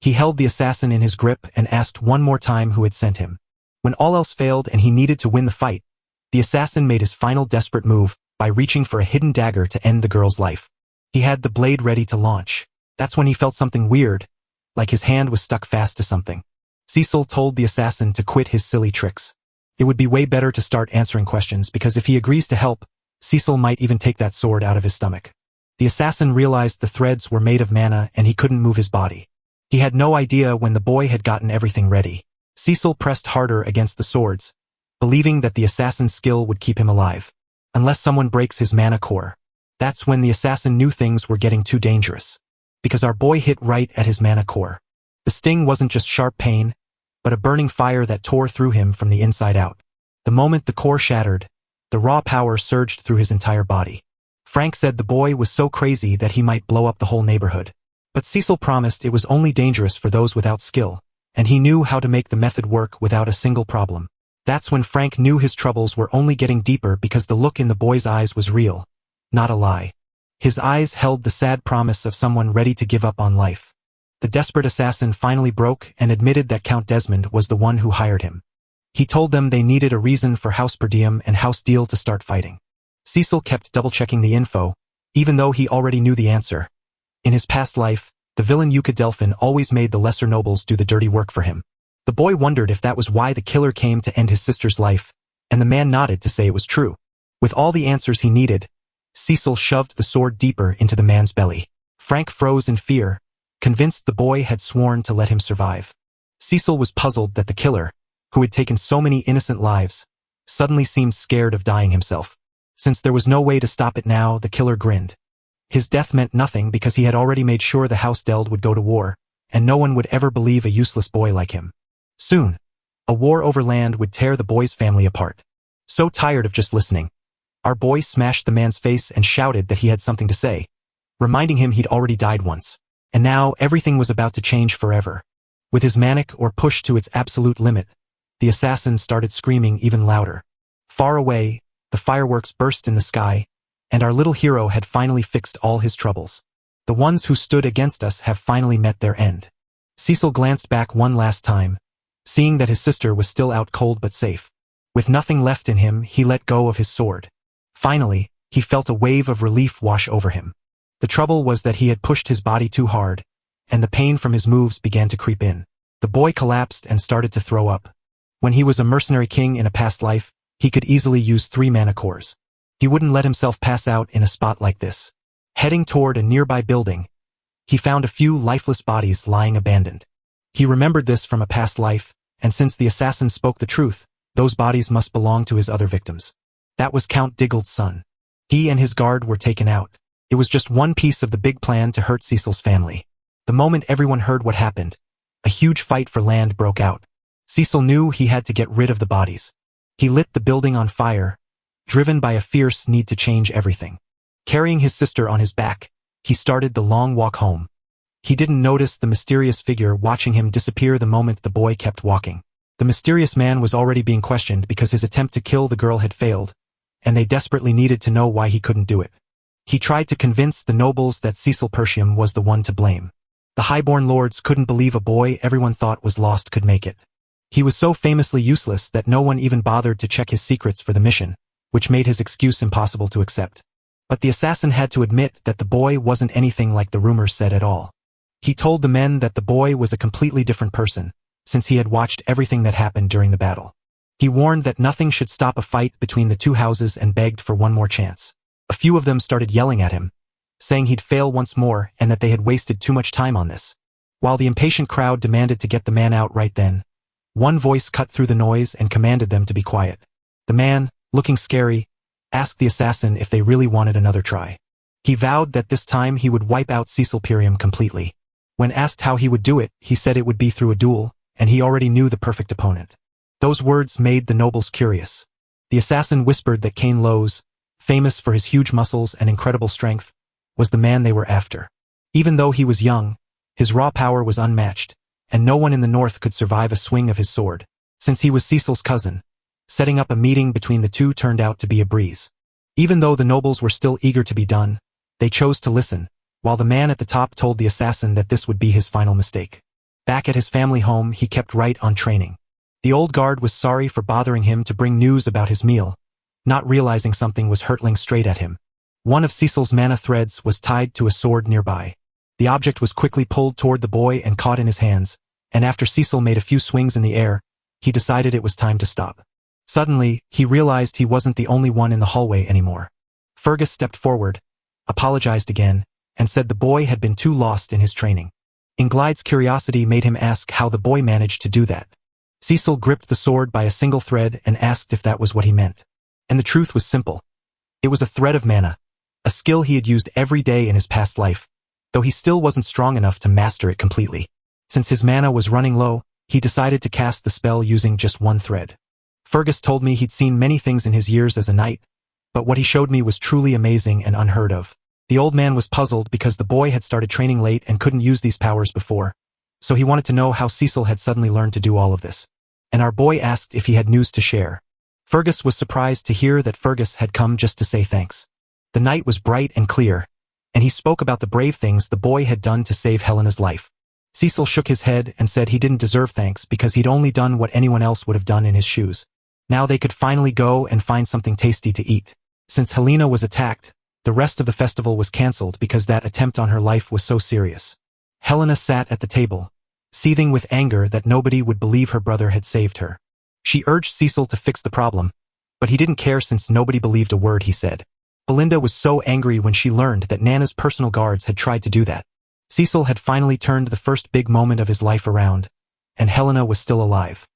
He held the assassin in his grip and asked one more time who had sent him. When all else failed and he needed to win the fight, the assassin made his final desperate move by reaching for a hidden dagger to end the girl's life. He had the blade ready to launch. That's when he felt something weird, like his hand was stuck fast to something. Cecil told the assassin to quit his silly tricks. It would be way better to start answering questions because if he agrees to help, Cecil might even take that sword out of his stomach. The assassin realized the threads were made of mana and he couldn't move his body. He had no idea when the boy had gotten everything ready. Cecil pressed harder against the swords, believing that the assassin's skill would keep him alive. Unless someone breaks his mana core. That's when the assassin knew things were getting too dangerous. Because our boy hit right at his mana core. The sting wasn't just sharp pain, but a burning fire that tore through him from the inside out. The moment the core shattered, the raw power surged through his entire body. Frank said the boy was so crazy that he might blow up the whole neighborhood. But Cecil promised it was only dangerous for those without skill, and he knew how to make the method work without a single problem. That's when Frank knew his troubles were only getting deeper because the look in the boy's eyes was real, not a lie. His eyes held the sad promise of someone ready to give up on life. The desperate assassin finally broke and admitted that Count Desmond was the one who hired him. He told them they needed a reason for house per diem and house deal to start fighting. Cecil kept double-checking the info, even though he already knew the answer. In his past life, the villain Yuka Delphin always made the lesser nobles do the dirty work for him. The boy wondered if that was why the killer came to end his sister's life, and the man nodded to say it was true. With all the answers he needed, Cecil shoved the sword deeper into the man's belly. Frank froze in fear, convinced the boy had sworn to let him survive. Cecil was puzzled that the killer, who had taken so many innocent lives, suddenly seemed scared of dying himself. Since there was no way to stop it now, the killer grinned. His death meant nothing because he had already made sure the House Deld would go to war, and no one would ever believe a useless boy like him. Soon, a war over land would tear the boy's family apart. So tired of just listening, our boy smashed the man's face and shouted that he had something to say, reminding him he'd already died once. And now everything was about to change forever. With his manic or pushed to its absolute limit, the assassin started screaming even louder. Far away, the fireworks burst in the sky, and our little hero had finally fixed all his troubles. The ones who stood against us have finally met their end. Cecil glanced back one last time, seeing that his sister was still out cold but safe. With nothing left in him, he let go of his sword. Finally, he felt a wave of relief wash over him. The trouble was that he had pushed his body too hard, and the pain from his moves began to creep in. The boy collapsed and started to throw up. When he was a mercenary king in a past life, he could easily use 3 mana cores. He wouldn't let himself pass out in a spot like this. Heading toward a nearby building, he found a few lifeless bodies lying abandoned. He remembered this from a past life, and since the assassin spoke the truth, those bodies must belong to his other victims. That was Count Diggle's son. He and his guard were taken out. It was just one piece of the big plan to hurt Cecil's family. The moment everyone heard what happened, a huge fight for land broke out. Cecil knew he had to get rid of the bodies. He lit the building on fire, driven by a fierce need to change everything. Carrying his sister on his back, he started the long walk home. He didn't notice the mysterious figure watching him disappear the moment the boy kept walking. The mysterious man was already being questioned because his attempt to kill the girl had failed, and they desperately needed to know why he couldn't do it. He tried to convince the nobles that Cecil Persham was the one to blame. The highborn lords couldn't believe a boy everyone thought was lost could make it. He was so famously useless that no one even bothered to check his secrets for the mission, which made his excuse impossible to accept. But the assassin had to admit that the boy wasn't anything like the rumors said at all. He told the men that the boy was a completely different person, since he had watched everything that happened during the battle. He warned that nothing should stop a fight between the two houses and begged for one more chance. A few of them started yelling at him, saying he'd fail once more and that they had wasted too much time on this. While the impatient crowd demanded to get the man out right then, one voice cut through the noise and commanded them to be quiet. The man, looking scary, asked the assassin if they really wanted another try. He vowed that this time he would wipe out Cecil Persham completely. When asked how he would do it, he said it would be through a duel, and he already knew the perfect opponent. Those words made the nobles curious. The assassin whispered that Kael Velvet, famous for his huge muscles and incredible strength, was the man they were after. Even though he was young, his raw power was unmatched, and no one in the north could survive a swing of his sword. Since he was Cecil's cousin, setting up a meeting between the two turned out to be a breeze. Even though the nobles were still eager to be done, they chose to listen, while the man at the top told the assassin that this would be his final mistake. Back at his family home, he kept right on training. The old guard was sorry for bothering him to bring news about his meal, not realizing something was hurtling straight at him. One of Cecil's mana threads was tied to a sword nearby. The object was quickly pulled toward the boy and caught in his hands, and after Cecil made a few swings in the air, he decided it was time to stop. Suddenly, he realized he wasn't the only one in the hallway anymore. Fergus stepped forward, apologized again, and said the boy had been too lost in his training. Inglyde's curiosity made him ask how the boy managed to do that. Cecil gripped the sword by a single thread and asked if that was what he meant. And the truth was simple. It was a thread of mana, a skill he had used every day in his past life, though he still wasn't strong enough to master it completely. Since his mana was running low, he decided to cast the spell using just one thread. Fergus told me he'd seen many things in his years as a knight, but what he showed me was truly amazing and unheard of. The old man was puzzled because the boy had started training late and couldn't use these powers before, so he wanted to know how Cecil had suddenly learned to do all of this. and our boy asked if he had news to share. Fergus was surprised to hear that Fergus had come just to say thanks. The night was bright and clear, and he spoke about the brave things the boy had done to save Helena's life. Cecil shook his head and said he didn't deserve thanks because he'd only done what anyone else would have done in his shoes. Now they could finally go and find something tasty to eat. Since Helena was attacked, the rest of the festival was cancelled because that attempt on her life was so serious. Helena sat at the table, seething with anger that nobody would believe her brother had saved her. She urged Cecil to fix the problem, but he didn't care since nobody believed a word he said. Belinda was so angry when she learned that Nana's personal guards had tried to do that. Cecil had finally turned the first big moment of his life around, and Helena was still alive.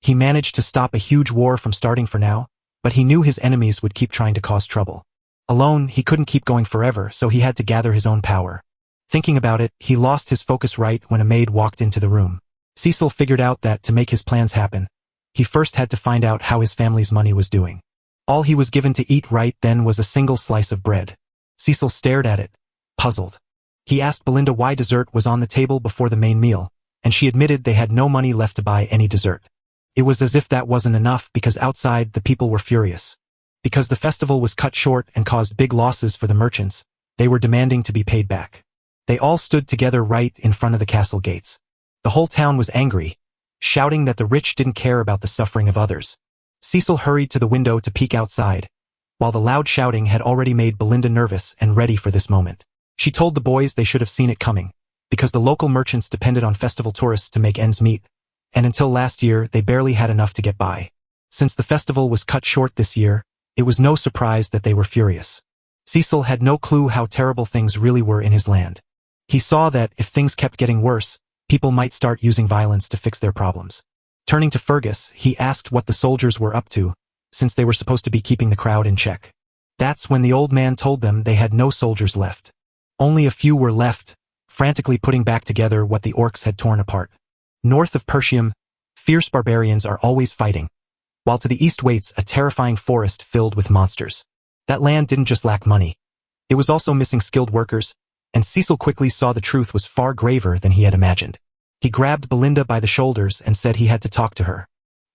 He managed to stop a huge war from starting for now, but he knew his enemies would keep trying to cause trouble. Alone, he couldn't keep going forever, so he had to gather his own power. Thinking about it, he lost his focus right when a maid walked into the room. Cecil figured out that to make his plans happen, he first had to find out how his family's money was doing. All he was given to eat right then was a single slice of bread. Cecil stared at it, puzzled. He asked Belinda why dessert was on the table before the main meal, and she admitted they had no money left to buy any dessert. It was as if that wasn't enough because outside the people were furious. Because the festival was cut short and caused big losses for the merchants, they were demanding to be paid back. They all stood together right in front of the castle gates. The whole town was angry, shouting that the rich didn't care about the suffering of others. Cecil hurried to the window to peek outside, while the loud shouting had already made Belinda nervous and ready for this moment. She told the boys they should have seen it coming, because the local merchants depended on festival tourists to make ends meet, and until last year they barely had enough to get by. Since the festival was cut short this year, it was no surprise that they were furious. Cecil had no clue how terrible things really were in his land. He saw that if things kept getting worse, people might start using violence to fix their problems. Turning to Fergus, he asked what the soldiers were up to, since they were supposed to be keeping the crowd in check. That's when the old man told them they had no soldiers left. Only a few were left, frantically putting back together what the orcs had torn apart. North of Persium, fierce barbarians are always fighting, while to the east waits a terrifying forest filled with monsters. That land didn't just lack money. It was also missing skilled workers, and Cecil quickly saw the truth was far graver than he had imagined. He grabbed Belinda by the shoulders and said he had to talk to her.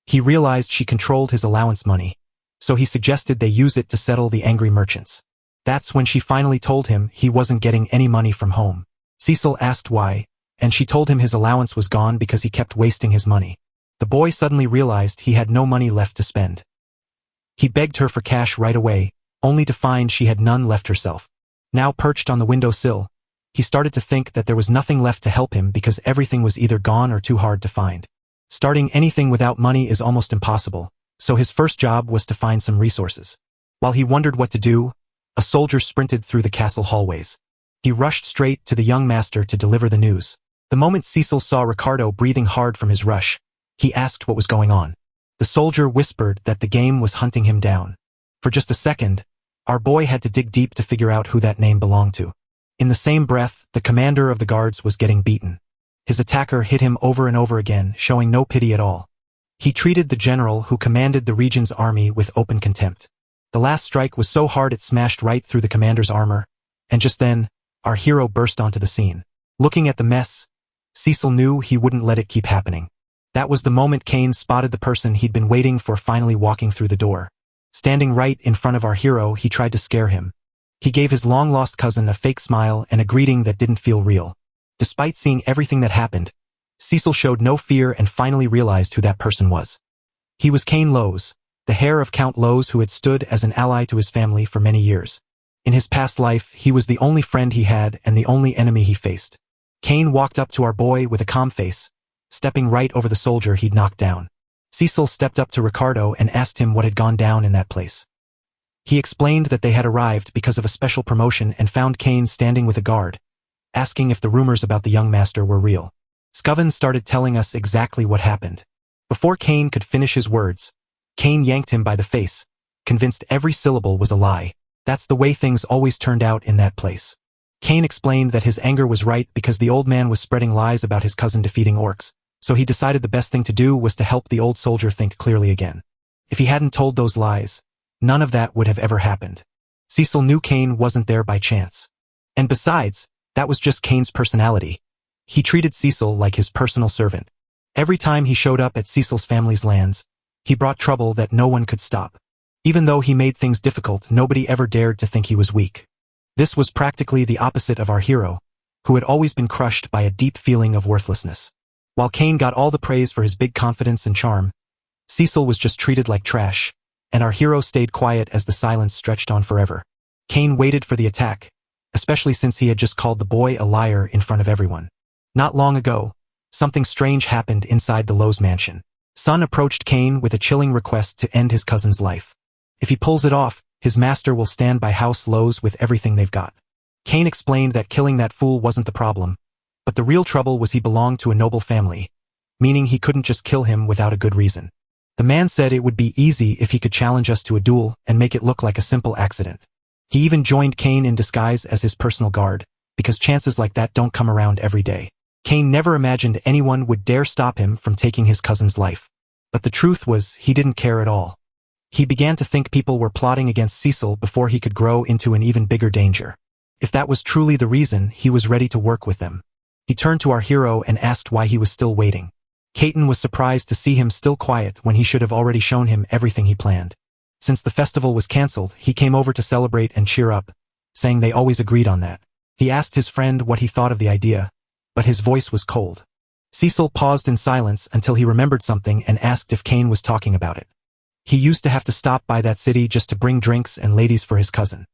He realized she controlled his allowance money, so he suggested they use it to settle the angry merchants. That's when she finally told him he wasn't getting any money from home. Cecil asked why, and she told him his allowance was gone because he kept wasting his money. The boy suddenly realized he had no money left to spend. He begged her for cash right away, only to find she had none left herself. Now perched on the windowsill, he started to think that there was nothing left to help him because everything was either gone or too hard to find. Starting anything without money is almost impossible, so his first job was to find some resources. While he wondered what to do, a soldier sprinted through the castle hallways. He rushed straight to the young master to deliver the news. The moment Cecil saw Ricardo breathing hard from his rush, he asked what was going on. The soldier whispered that the game was hunting him down. For just a second, our boy had to dig deep to figure out who that name belonged to. In the same breath, the commander of the guards was getting beaten. His attacker hit him over and over again, showing no pity at all. He treated the general who commanded the region's army with open contempt. The last strike was so hard it smashed right through the commander's armor, and just then, our hero burst onto the scene. Looking at the mess, Cecil knew he wouldn't let it keep happening. That was the moment Kane spotted the person he'd been waiting for finally walking through the door. Standing right in front of our hero, he tried to scare him. He gave his long-lost cousin a fake smile and a greeting that didn't feel real. Despite seeing everything that happened, Cecil showed no fear and finally realized who that person was. He was Kane Lowes, the heir of Count Lowes who had stood as an ally to his family for many years. In his past life, he was the only friend he had and the only enemy he faced. Kane walked up to our boy with a calm face, stepping right over the soldier he'd knocked down. Cecil stepped up to Ricardo and asked him what had gone down in that place. He explained that they had arrived because of a special promotion and found Kane standing with a guard, asking if the rumors about the young master were real. Scoven started telling us exactly what happened. Before Kane could finish his words, Kane yanked him by the face, convinced every syllable was a lie. That's the way things always turned out in that place. Kane explained that his anger was right because the old man was spreading lies about his cousin defeating orcs, so he decided the best thing to do was to help the old soldier think clearly again. If he hadn't told those lies, none of that would have ever happened. Cecil knew Kane wasn't there by chance. And besides, that was just Kane's personality. He treated Cecil like his personal servant. Every time he showed up at Cecil's family's lands, he brought trouble that no one could stop. Even though he made things difficult, nobody ever dared to think he was weak. This was practically the opposite of our hero, who had always been crushed by a deep feeling of worthlessness. While Kael got all the praise for his big confidence and charm, Cecil was just treated like trash, and our hero stayed quiet as the silence stretched on forever. Kael waited for the attack, especially since he had just called the boy a liar in front of everyone. Not long ago, something strange happened inside the Lowe's mansion. Sun approached Kael with a chilling request to end his cousin's life. If he pulls it off, his master will stand by House Lowe's with everything they've got. Kael explained that killing that fool wasn't the problem, but the real trouble was he belonged to a noble family, meaning he couldn't just kill him without a good reason. The man said it would be easy if he could challenge us to a duel and make it look like a simple accident. He even joined Kael in disguise as his personal guard, because chances like that don't come around every day. Kael never imagined anyone would dare stop him from taking his cousin's life. But the truth was, he didn't care at all. He began to think people were plotting against Cecil before he could grow into an even bigger danger. If that was truly the reason, he was ready to work with them. He turned to our hero and asked why he was still waiting. Kael was surprised to see him still quiet when he should have already shown him everything he planned. Since the festival was cancelled, he came over to celebrate and cheer up, saying they always agreed on that. He asked his friend what he thought of the idea, but his voice was cold. Cecil paused in silence until he remembered something and asked if Kael was talking about it. He used to have to stop by that city just to bring drinks and ladies for his cousin.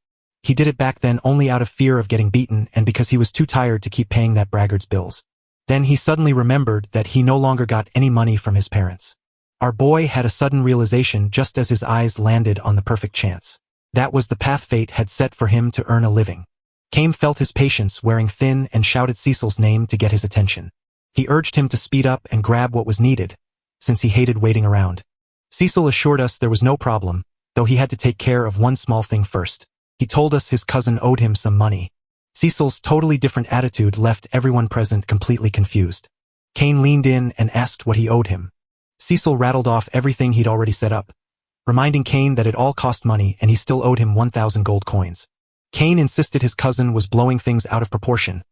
He did it back then only out of fear of getting beaten and because he was too tired to keep paying that braggart's bills. Then he suddenly remembered that he no longer got any money from his parents. Our boy had a sudden realization just as his eyes landed on the perfect chance. That was the path fate had set for him to earn a living. Kael felt his patience wearing thin and shouted Cecil's name to get his attention. He urged him to speed up and grab what was needed, since he hated waiting around. Cecil assured us there was no problem, though he had to take care of one small thing first. He told us his cousin owed him some money. Cecil's totally different attitude left everyone present completely confused. Kael leaned in and asked what he owed him. Cecil rattled off everything he'd already set up, reminding Kael that it all cost money and he still owed him 1,000 gold coins. Kael insisted his cousin was blowing things out of proportion,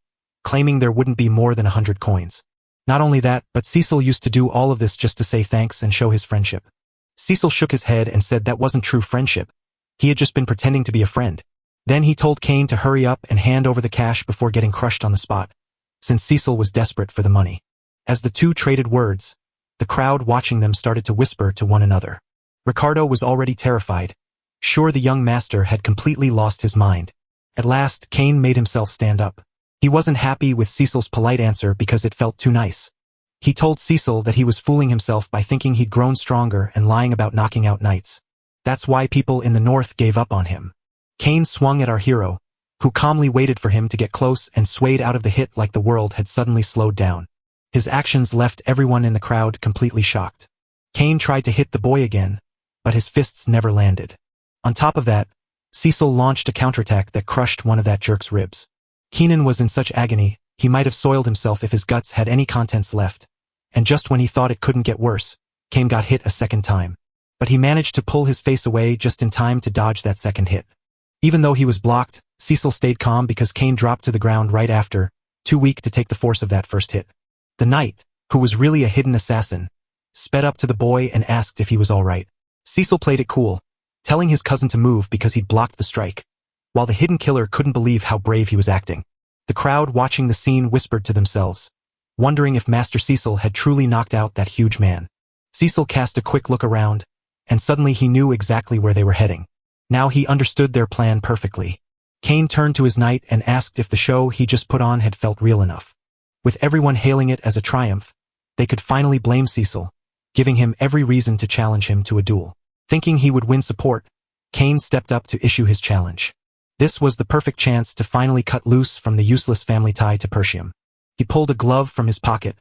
claiming there wouldn't be more than 100 coins. Not only that, but Cecil used to do all of this just to say thanks and show his friendship. Cecil shook his head and said that wasn't true friendship. He had just been pretending to be a friend. Then he told Kael to hurry up and hand over the cash before getting crushed on the spot, since Cecil was desperate for the money. As the two traded words, the crowd watching them started to whisper to one another. Ricardo was already terrified, sure the young master had completely lost his mind. At last, Kael made himself stand up. He wasn't happy with Cecil's polite answer because it felt too nice. He told Cecil that he was fooling himself by thinking he'd grown stronger and lying about knocking out knights. That's why people in the north gave up on him. Kael swung at our hero, who calmly waited for him to get close and swayed out of the hit like the world had suddenly slowed down. His actions left everyone in the crowd completely shocked. Kael tried to hit the boy again, but his fists never landed. On top of that, Cecil launched a counterattack that crushed one of that jerk's ribs. Keenan was in such agony, he might have soiled himself if his guts had any contents left. And just when he thought it couldn't get worse, Kael got hit a second time. But he managed to pull his face away just in time to dodge that second hit. Even though he was blocked, Cecil stayed calm because Kael dropped to the ground right after, too weak to take the force of that first hit. The knight, who was really a hidden assassin, sped up to the boy and asked if he was all right. Cecil played it cool, telling his cousin to move because he'd blocked the strike, while the hidden killer couldn't believe how brave he was acting. The crowd watching the scene whispered to themselves, wondering if Master Cecil had truly knocked out that huge man. Cecil cast a quick look around, and suddenly he knew exactly where they were heading. Now he understood their plan perfectly. Kael turned to his knight and asked if the show he just put on had felt real enough. With everyone hailing it as a triumph, they could finally blame Cecil, giving him every reason to challenge him to a duel. Thinking he would win support, Kael stepped up to issue his challenge. This was the perfect chance to finally cut loose from the useless family tie to Persium. He pulled a glove from his pocket,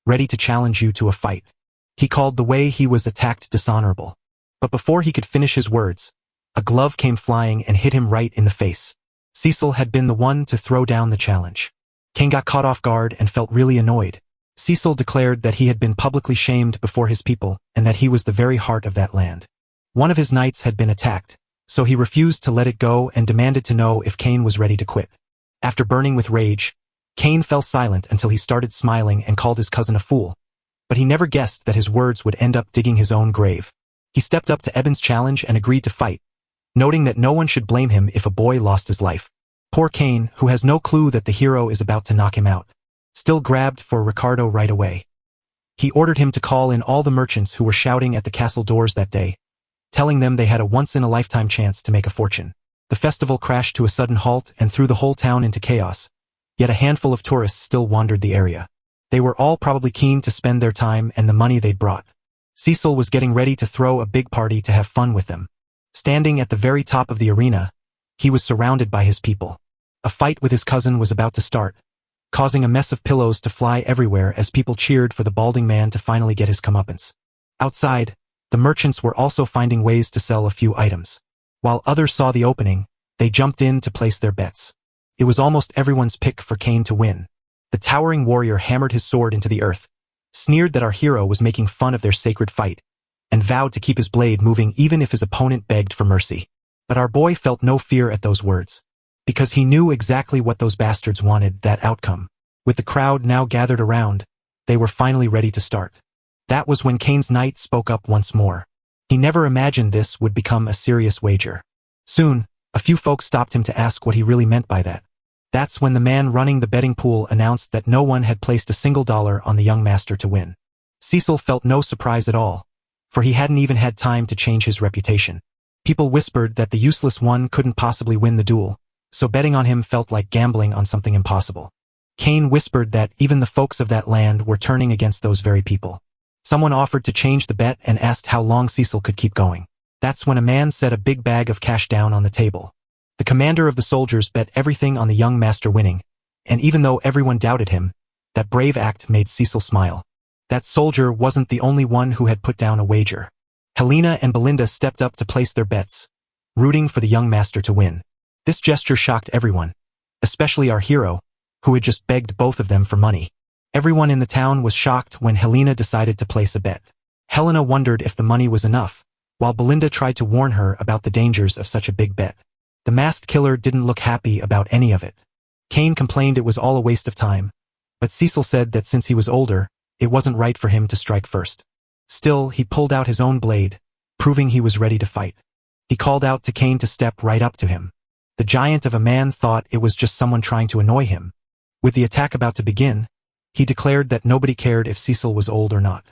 ready to challenge you to a fight. He called the way he was attacked dishonorable. But before he could finish his words, a glove came flying and hit him right in the face. Cecil had been the one to throw down the challenge. Kael got caught off guard and felt really annoyed. Cecil declared that he had been publicly shamed before his people and that he was the very heart of that land. One of his knights had been attacked, so he refused to let it go and demanded to know if Kael was ready to quit. After burning with rage, Kael fell silent until he started smiling and called his cousin a fool, but he never guessed that his words would end up digging his own grave. He stepped up to Eben's challenge and agreed to fight, noting that no one should blame him if a boy lost his life. Poor Kain, who has no clue that the hero is about to knock him out, still grabbed for Ricardo right away. He ordered him to call in all the merchants who were shouting at the castle doors that day, telling them they had a once-in-a-lifetime chance to make a fortune. The festival crashed to a sudden halt and threw the whole town into chaos, yet a handful of tourists still wandered the area. They were all probably keen to spend their time and the money they'd brought. Cecil was getting ready to throw a big party to have fun with them. Standing at the very top of the arena, he was surrounded by his people. A fight with his cousin was about to start, causing a mess of pillows to fly everywhere as people cheered for the balding man to finally get his comeuppance. Outside, the merchants were also finding ways to sell a few items. While others saw the opening, they jumped in to place their bets. It was almost everyone's pick for Kain to win. The towering warrior hammered his sword into the earth, sneered that our hero was making fun of their sacred fight, and vowed to keep his blade moving even if his opponent begged for mercy. But our boy felt no fear at those words, because he knew exactly what those bastards wanted, that outcome. With the crowd now gathered around, they were finally ready to start. That was when Kain's knight spoke up once more. He never imagined this would become a serious wager. Soon, a few folks stopped him to ask what he really meant by that. That's when the man running the betting pool announced that no one had placed a single dollar on the young master to win. Cecil felt no surprise at all, for he hadn't even had time to change his reputation. People whispered that the useless one couldn't possibly win the duel, so betting on him felt like gambling on something impossible. Kain whispered that even the folks of that land were turning against those very people. Someone offered to change the bet and asked how long Cecil could keep going. That's when a man set a big bag of cash down on the table. The commander of the soldiers bet everything on the young master winning, and even though everyone doubted him, that brave act made Cecil smile. That soldier wasn't the only one who had put down a wager. Helena and Belinda stepped up to place their bets, rooting for the young master to win. This gesture shocked everyone, especially our hero, who had just begged both of them for money. Everyone in the town was shocked when Helena decided to place a bet. Helena wondered if the money was enough, while Belinda tried to warn her about the dangers of such a big bet. The masked killer didn't look happy about any of it. Kain complained it was all a waste of time, but Cecil said that since he was older, it wasn't right for him to strike first. Still, he pulled out his own blade, proving he was ready to fight. He called out to Kain to step right up to him. The giant of a man thought it was just someone trying to annoy him. With the attack about to begin, he declared that nobody cared if Cecil was old or not.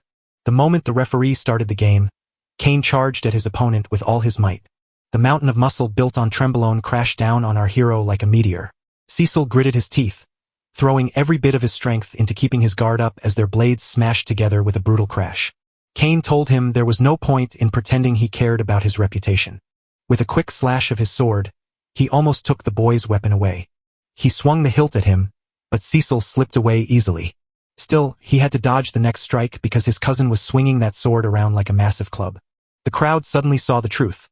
The moment the referee started the game, Kain charged at his opponent with all his might. The mountain of muscle built on Trembolone crashed down on our hero like a meteor. Cecil gritted his teeth, throwing every bit of his strength into keeping his guard up as their blades smashed together with a brutal crash. Kain told him there was no point in pretending he cared about his reputation. With a quick slash of his sword, he almost took the boy's weapon away. He swung the hilt at him, but Cecil slipped away easily. Still, he had to dodge the next strike because his cousin was swinging that sword around like a massive club. The crowd suddenly saw the truth.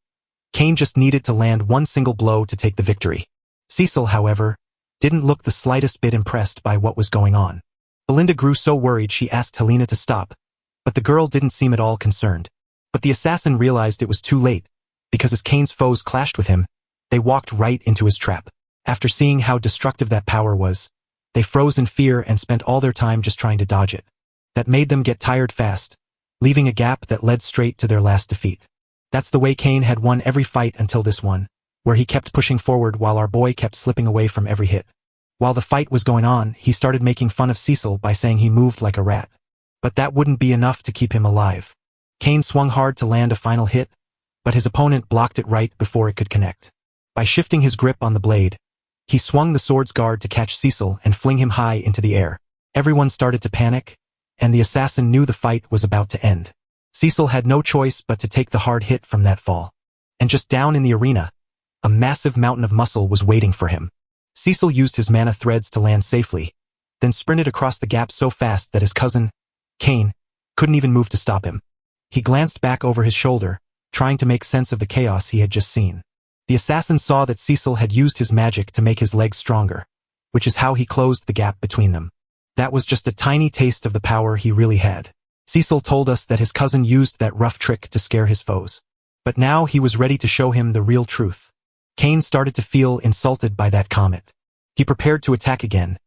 Kain just needed to land one single blow to take the victory. Cecil, however, didn't look the slightest bit impressed by what was going on. Belinda grew so worried she asked Helena to stop, but the girl didn't seem at all concerned. But the assassin realized it was too late, because as Kain's foes clashed with him, they walked right into his trap. After seeing how destructive that power was, they froze in fear and spent all their time just trying to dodge it. That made them get tired fast, leaving a gap that led straight to their last defeat. That's the way Kain had won every fight until this one, where he kept pushing forward while our boy kept slipping away from every hit. While the fight was going on, he started making fun of Cecil by saying he moved like a rat. But that wouldn't be enough to keep him alive. Kain swung hard to land a final hit, but his opponent blocked it right before it could connect. By shifting his grip on the blade, he swung the sword's guard to catch Cecil and fling him high into the air. Everyone started to panic, and the assassin knew the fight was about to end. Cecil had no choice but to take the hard hit from that fall. And just down in the arena, a massive mountain of muscle was waiting for him. Cecil used his mana threads to land safely, then sprinted across the gap so fast that his cousin, Kain, couldn't even move to stop him. He glanced back over his shoulder, trying to make sense of the chaos he had just seen. The assassin saw that Cecil had used his magic to make his legs stronger, which is how he closed the gap between them. That was just a tiny taste of the power he really had. Cecil told us that his cousin used that rough trick to scare his foes. But now he was ready to show him the real truth. Kain started to feel insulted by that comment. He prepared to attack again,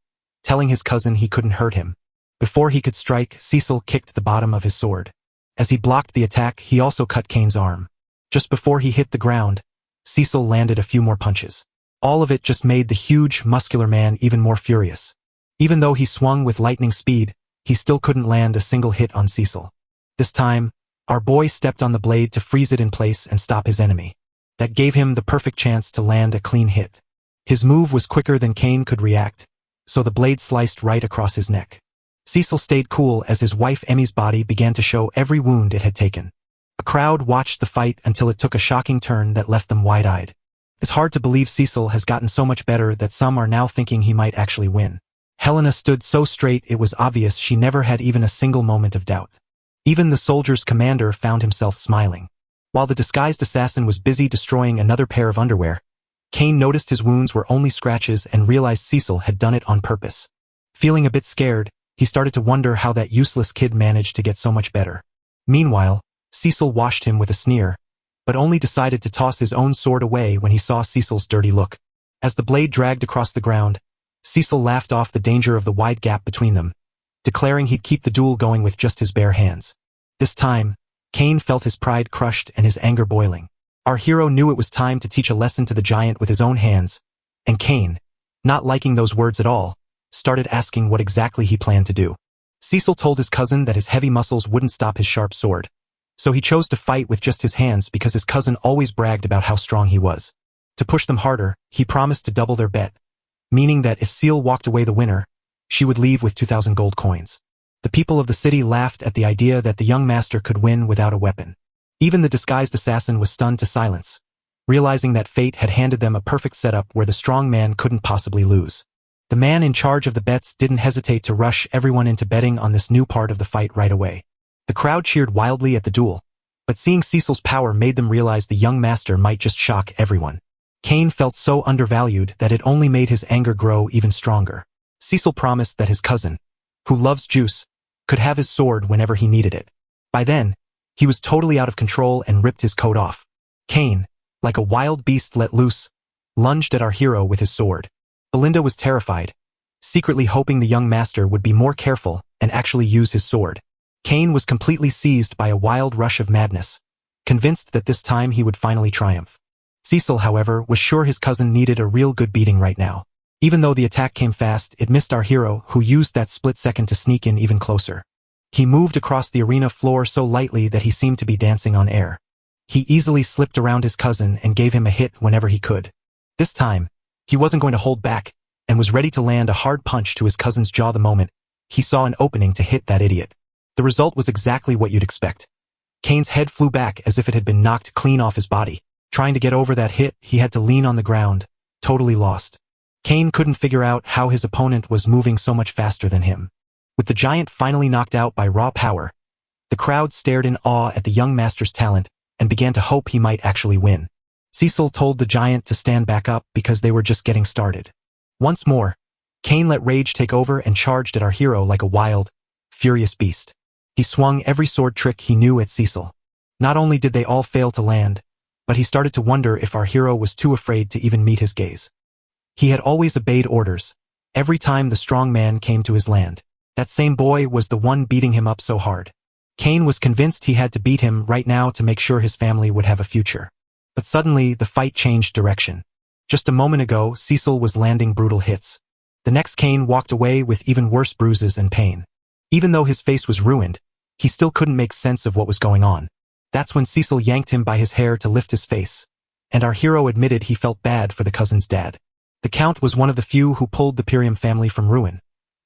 telling his cousin he couldn't hurt him. Before he could strike, Cecil kicked the bottom of his sword. As he blocked the attack, he also cut Kane's arm. Just before he hit the ground, Cecil landed a few more punches. All of it just made the huge, muscular man even more furious. Even though he swung with lightning speed, he still couldn't land a single hit on Cecil. This time, our boy stepped on the blade to freeze it in place and stop his enemy. That gave him the perfect chance to land a clean hit. His move was quicker than Kane could react, so the blade sliced right across his neck. Cecil stayed cool as his wife Emmy's body began to show every wound it had taken. A crowd watched the fight until it took a shocking turn that left them wide-eyed. It's hard to believe Cecil has gotten so much better that some are now thinking he might actually win. Helena stood so straight it was obvious she never had even a single moment of doubt. Even the soldier's commander found himself smiling. While the disguised assassin was busy destroying another pair of underwear, Kane noticed his wounds were only scratches and realized Cecil had done it on purpose. Feeling a bit scared, he started to wonder how that useless kid managed to get so much better. Meanwhile, Cecil watched him with a sneer, but only decided to toss his own sword away when he saw Cecil's dirty look. As the blade dragged across the ground, Cecil laughed off the danger of the wide gap between them, declaring he'd keep the duel going with just his bare hands. This time, Kane felt his pride crushed and his anger boiling. Our hero knew it was time to teach a lesson to the giant with his own hands, and Kane, not liking those words at all, started asking what exactly he planned to do. Cecil told his cousin that his heavy muscles wouldn't stop his sharp sword, so he chose to fight with just his hands because his cousin always bragged about how strong he was. To push them harder, he promised to double their bet, meaning that if Seal walked away the winner, she would leave with 2,000 gold coins. The people of the city laughed at the idea that the young master could win without a weapon. Even the disguised assassin was stunned to silence, realizing that fate had handed them a perfect setup where the strong man couldn't possibly lose. The man in charge of the bets didn't hesitate to rush everyone into betting on this new part of the fight right away. The crowd cheered wildly at the duel, but seeing Cecil's power made them realize the young master might just shock everyone. Kane felt so undervalued that it only made his anger grow even stronger. Cecil promised that his cousin, who loves juice, could have his sword whenever he needed it. By then, he was totally out of control and ripped his coat off. Kane, like a wild beast let loose, lunged at our hero with his sword. Belinda was terrified, secretly hoping the young master would be more careful and actually use his sword. Kane was completely seized by a wild rush of madness, convinced that this time he would finally triumph. Cecil, however, was sure his cousin needed a real good beating right now. Even though the attack came fast, it missed our hero, who used that split second to sneak in even closer. He moved across the arena floor so lightly that he seemed to be dancing on air. He easily slipped around his cousin and gave him a hit whenever he could. This time, he wasn't going to hold back, and was ready to land a hard punch to his cousin's jaw the moment he saw an opening to hit that idiot. The result was exactly what you'd expect. Kane's head flew back as if it had been knocked clean off his body. Trying to get over that hit, he had to lean on the ground, totally lost. Kane couldn't figure out how his opponent was moving so much faster than him. With the giant finally knocked out by raw power, the crowd stared in awe at the young master's talent and began to hope he might actually win. Cecil told the giant to stand back up because they were just getting started. Once more, Kane let rage take over and charged at our hero like a wild, furious beast. He swung every sword trick he knew at Cecil. Not only did they all fail to land, but he started to wonder if our hero was too afraid to even meet his gaze. He had always obeyed orders, every time the strong man came to his land. That same boy was the one beating him up so hard. Kane was convinced he had to beat him right now to make sure his family would have a future. But suddenly, the fight changed direction. Just a moment ago, Cecil was landing brutal hits. The next, Kane walked away with even worse bruises and pain. Even though his face was ruined, he still couldn't make sense of what was going on. That's when Cecil yanked him by his hair to lift his face, and our hero admitted he felt bad for the cousin's dad. The Count was one of the few who pulled the Pyrium family from ruin,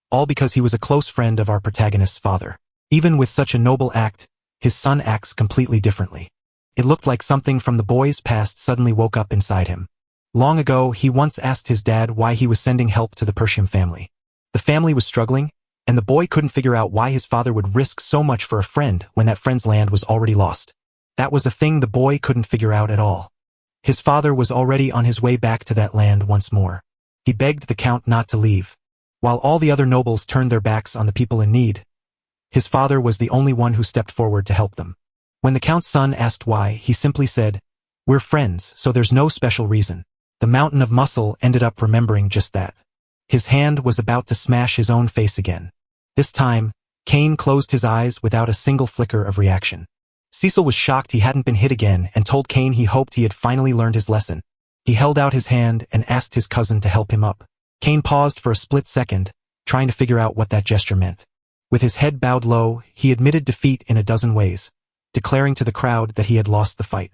all because he was a close friend of our protagonist's father. Even with such a noble act, his son acts completely differently. It looked like something from the boy's past suddenly woke up inside him. Long ago, he once asked his dad why he was sending help to the Persian family. The family was struggling, and the boy couldn't figure out why his father would risk so much for a friend when that friend's land was already lost. That was a thing the boy couldn't figure out at all. His father was already on his way back to that land once more. He begged the Count not to leave. While all the other nobles turned their backs on the people in need, his father was the only one who stepped forward to help them. When the Count's son asked why, he simply said, "We're friends, so there's no special reason." The mountain of muscle ended up remembering just that. His hand was about to smash his own face again. This time, Kane closed his eyes without a single flicker of reaction. Cecil was shocked he hadn't been hit again and told Kane he hoped he had finally learned his lesson. He held out his hand and asked his cousin to help him up. Kane paused for a split second, trying to figure out what that gesture meant. With his head bowed low, he admitted defeat in a dozen ways, declaring to the crowd that he had lost the fight.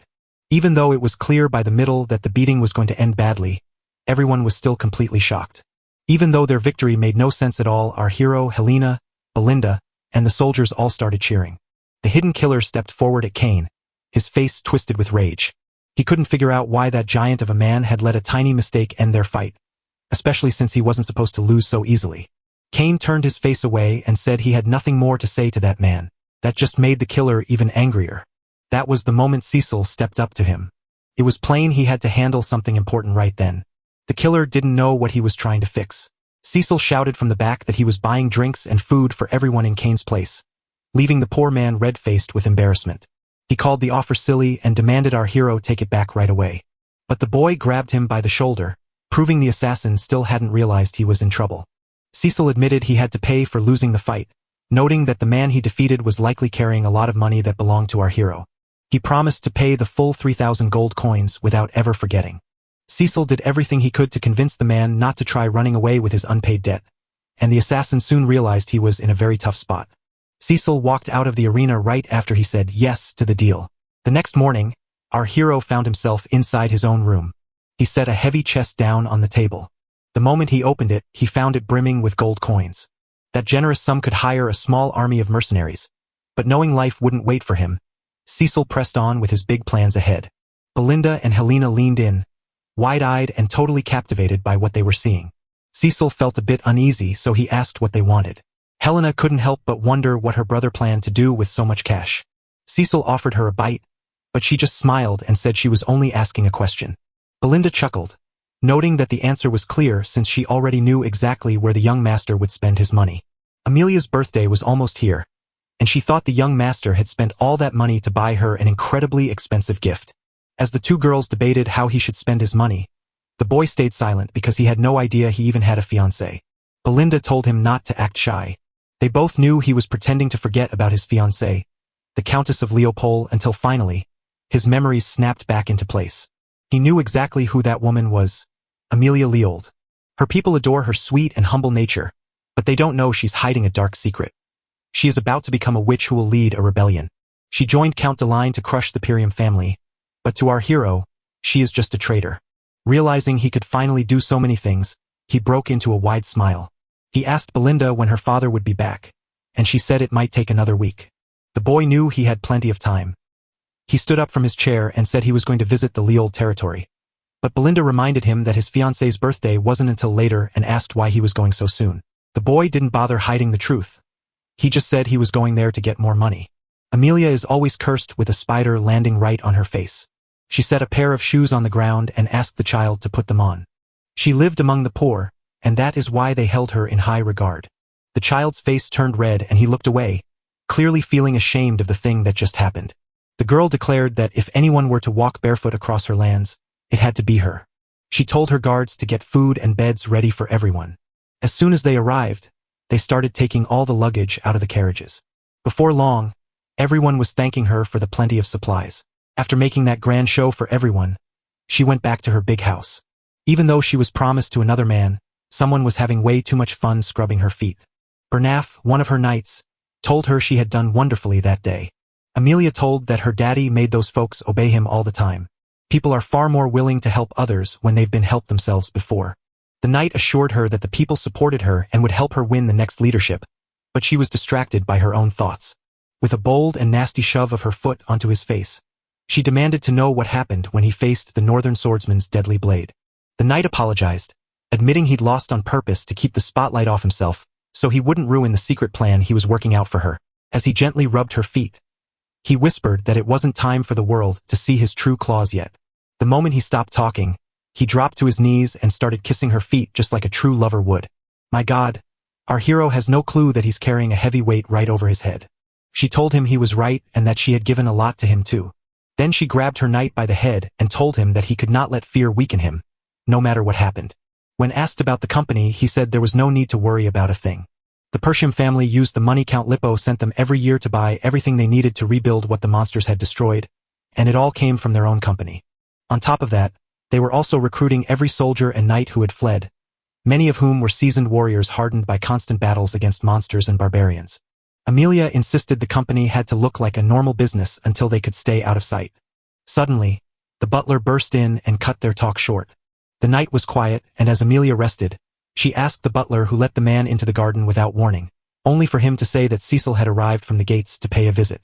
Even though it was clear by the middle that the beating was going to end badly, everyone was still completely shocked. Even though their victory made no sense at all, our hero, Helena, Belinda, and the soldiers all started cheering. The hidden killer stepped forward at Kane, his face twisted with rage. He couldn't figure out why that giant of a man had let a tiny mistake end their fight, especially since he wasn't supposed to lose so easily. Kane turned his face away and said he had nothing more to say to that man. That just made the killer even angrier. That was the moment Cecil stepped up to him. It was plain he had to handle something important right then. The killer didn't know what he was trying to fix. Cecil shouted from the back that he was buying drinks and food for everyone in Kane's place, leaving the poor man red-faced with embarrassment. He called the offer silly and demanded our hero take it back right away. But the boy grabbed him by the shoulder, proving the assassin still hadn't realized he was in trouble. Cecil admitted he had to pay for losing the fight, noting that the man he defeated was likely carrying a lot of money that belonged to our hero. He promised to pay the full 3,000 gold coins without ever forgetting. Cecil did everything he could to convince the man not to try running away with his unpaid debt, and the assassin soon realized he was in a very tough spot. Cecil walked out of the arena right after he said yes to the deal. The next morning, our hero found himself inside his own room. He set a heavy chest down on the table. The moment he opened it, he found it brimming with gold coins. That generous sum could hire a small army of mercenaries, but knowing life wouldn't wait for him, Cecil pressed on with his big plans ahead. Belinda and Helena leaned in, wide-eyed and totally captivated by what they were seeing. Cecil felt a bit uneasy, so he asked what they wanted. Helena couldn't help but wonder what her brother planned to do with so much cash. Cecil offered her a bite, but she just smiled and said she was only asking a question. Belinda chuckled, noting that the answer was clear since she already knew exactly where the young master would spend his money. Amelia's birthday was almost here, and she thought the young master had spent all that money to buy her an incredibly expensive gift. As the two girls debated how he should spend his money, the boy stayed silent because he had no idea he even had a fiancée. Belinda told him not to act shy. They both knew he was pretending to forget about his fiancée, the Countess of Leopold, until finally, his memories snapped back into place. He knew exactly who that woman was, Amelia Leopold. Her people adore her sweet and humble nature, but they don't know she's hiding a dark secret. She is about to become a witch who will lead a rebellion. She joined Count Deline to crush the Pyrium family, but to our hero, she is just a traitor. Realizing he could finally do so many things, he broke into a wide smile. He asked Belinda when her father would be back, and she said it might take another week. The boy knew he had plenty of time. He stood up from his chair and said he was going to visit the Leopold territory. But Belinda reminded him that his fiancée's birthday wasn't until later and asked why he was going so soon. The boy didn't bother hiding the truth. He just said he was going there to get more money. Amelia is always cursed with a spider landing right on her face. She set a pair of shoes on the ground and asked the child to put them on. She lived among the poor, and that is why they held her in high regard. The child's face turned red and he looked away, clearly feeling ashamed of the thing that just happened. The girl declared that if anyone were to walk barefoot across her lands, it had to be her. She told her guards to get food and beds ready for everyone. As soon as they arrived, they started taking all the luggage out of the carriages. Before long, everyone was thanking her for the plenty of supplies. After making that grand show for everyone, she went back to her big house. Even though she was promised to another man, someone was having way too much fun scrubbing her feet. Bernaf, one of her knights, told her she had done wonderfully that day. Amelia told that her daddy made those folks obey him all the time. People are far more willing to help others when they've been helped themselves before. The knight assured her that the people supported her and would help her win the next leadership, but she was distracted by her own thoughts. With a bold and nasty shove of her foot onto his face, she demanded to know what happened when he faced the northern swordsman's deadly blade. The knight apologized, admitting he'd lost on purpose to keep the spotlight off himself, so he wouldn't ruin the secret plan he was working out for her. As he gently rubbed her feet, he whispered that it wasn't time for the world to see his true claws yet. The moment he stopped talking, he dropped to his knees and started kissing her feet just like a true lover would. My God, our hero has no clue that he's carrying a heavy weight right over his head. She told him he was right and that she had given a lot to him too. Then she grabbed her knight by the head and told him that he could not let fear weaken him, no matter what happened. When asked about the company, he said there was no need to worry about a thing. The Persham family used the money Count Lippo sent them every year to buy everything they needed to rebuild what the monsters had destroyed, and it all came from their own company. On top of that, they were also recruiting every soldier and knight who had fled, many of whom were seasoned warriors hardened by constant battles against monsters and barbarians. Amelia insisted the company had to look like a normal business until they could stay out of sight. Suddenly, the butler burst in and cut their talk short. The night was quiet, and as Amelia rested, she asked the butler who let the man into the garden without warning, only for him to say that Cecil had arrived from the gates to pay a visit.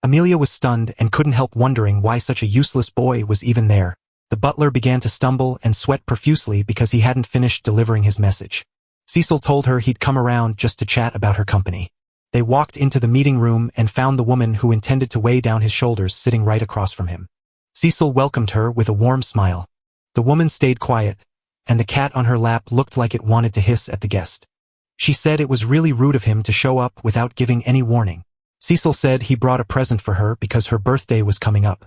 Amelia was stunned and couldn't help wondering why such a useless boy was even there. The butler began to stumble and sweat profusely because he hadn't finished delivering his message. Cecil told her he'd come around just to chat about her company. They walked into the meeting room and found the woman who intended to weigh down his shoulders sitting right across from him. Cecil welcomed her with a warm smile. The woman stayed quiet, and the cat on her lap looked like it wanted to hiss at the guest. She said it was really rude of him to show up without giving any warning. Cecil said he brought a present for her because her birthday was coming up.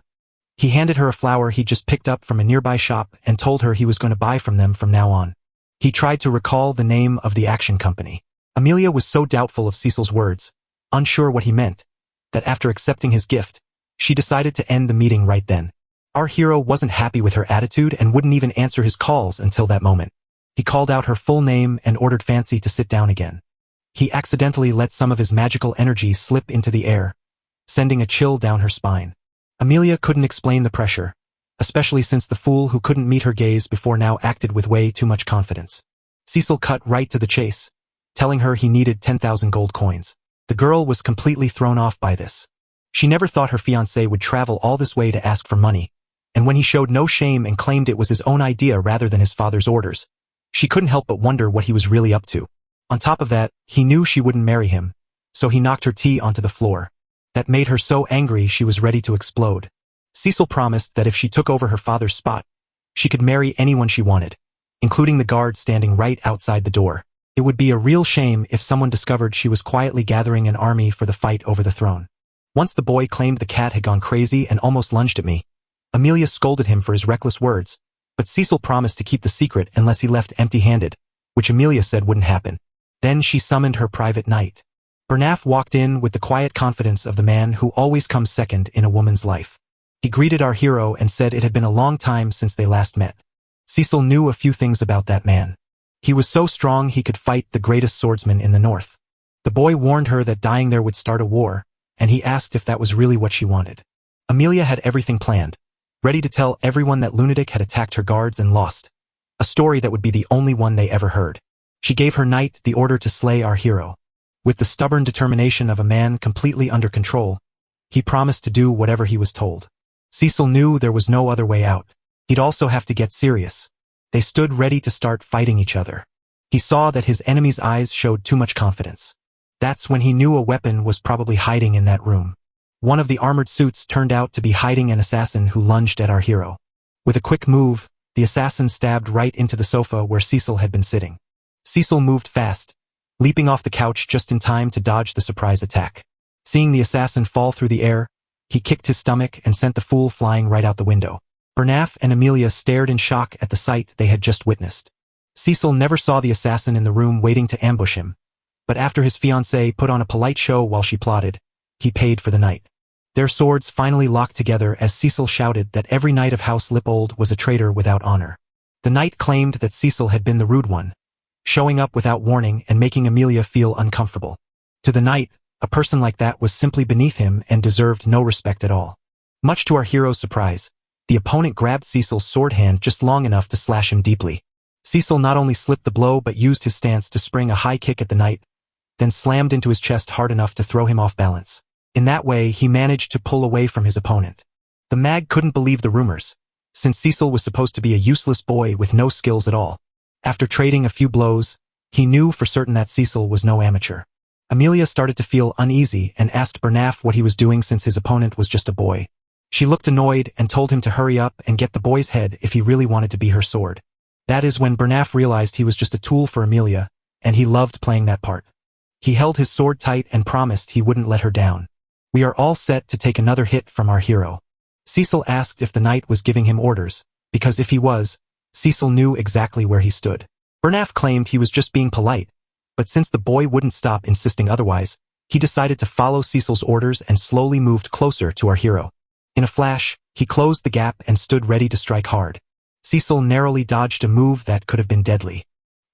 He handed her a flower he just picked up from a nearby shop and told her he was going to buy from them from now on. He tried to recall the name of the action company. Amelia was so doubtful of Cecil's words, unsure what he meant, that after accepting his gift, she decided to end the meeting right then. Our hero wasn't happy with her attitude and wouldn't even answer his calls until that moment. He called out her full name and ordered Fancy to sit down again. He accidentally let some of his magical energy slip into the air, sending a chill down her spine. Amelia couldn't explain the pressure, especially since the fool who couldn't meet her gaze before now acted with way too much confidence. Cecil cut right to the chase, telling her he needed 10,000 gold coins. The girl was completely thrown off by this. She never thought her fiancé would travel all this way to ask for money, and when he showed no shame and claimed it was his own idea rather than his father's orders, she couldn't help but wonder what he was really up to. On top of that, he knew she wouldn't marry him, so he knocked her tea onto the floor. That made her so angry she was ready to explode. Cecil promised that if she took over her father's spot, she could marry anyone she wanted, including the guard standing right outside the door. It would be a real shame if someone discovered she was quietly gathering an army for the fight over the throne. Once the boy claimed the cat had gone crazy and almost lunged at me, Amelia scolded him for his reckless words, but Cecil promised to keep the secret unless he left empty-handed, which Amelia said wouldn't happen. Then she summoned her private knight. Bernaf walked in with the quiet confidence of the man who always comes second in a woman's life. He greeted our hero and said it had been a long time since they last met. Cecil knew a few things about that man. He was so strong he could fight the greatest swordsman in the north. The boy warned her that dying there would start a war, and he asked if that was really what she wanted. Amelia had everything planned, ready to tell everyone that Lunatic had attacked her guards and lost, a story that would be the only one they ever heard. She gave her knight the order to slay our hero. With the stubborn determination of a man completely under control, he promised to do whatever he was told. Cecil knew there was no other way out. He'd also have to get serious. They stood ready to start fighting each other. He saw that his enemy's eyes showed too much confidence. That's when he knew a weapon was probably hiding in that room. One of the armored suits turned out to be hiding an assassin who lunged at our hero. With a quick move, the assassin stabbed right into the sofa where Cecil had been sitting. Cecil moved fast, leaping off the couch just in time to dodge the surprise attack. Seeing the assassin fall through the air, he kicked his stomach and sent the fool flying right out the window. Bernaf and Amelia stared in shock at the sight they had just witnessed. Cecil never saw the assassin in the room waiting to ambush him, but after his fiancée put on a polite show while she plotted, he paid for the night. Their swords finally locked together as Cecil shouted that every knight of House Lippold was a traitor without honor. The knight claimed that Cecil had been the rude one, showing up without warning and making Amelia feel uncomfortable. To the knight, a person like that was simply beneath him and deserved no respect at all. Much to our hero's surprise, the opponent grabbed Cecil's sword hand just long enough to slash him deeply. Cecil not only slipped the blow but used his stance to spring a high kick at the knight, then slammed into his chest hard enough to throw him off balance. In that way, he managed to pull away from his opponent. The mag couldn't believe the rumors, since Cecil was supposed to be a useless boy with no skills at all. After trading a few blows, he knew for certain that Cecil was no amateur. Amelia started to feel uneasy and asked Bernaf what he was doing since his opponent was just a boy. She looked annoyed and told him to hurry up and get the boy's head if he really wanted to be her sword. That is when Bernaf realized he was just a tool for Amelia, and he loved playing that part. He held his sword tight and promised he wouldn't let her down. We are all set to take another hit from our hero. Cecil asked if the knight was giving him orders, because if he was, Cecil knew exactly where he stood. Bernaf claimed he was just being polite, But since the boy wouldn't stop insisting otherwise, he decided to follow Cecil's orders and slowly moved closer to our hero. In a flash, he closed the gap and stood ready to strike hard. Cecil narrowly dodged a move that could have been deadly.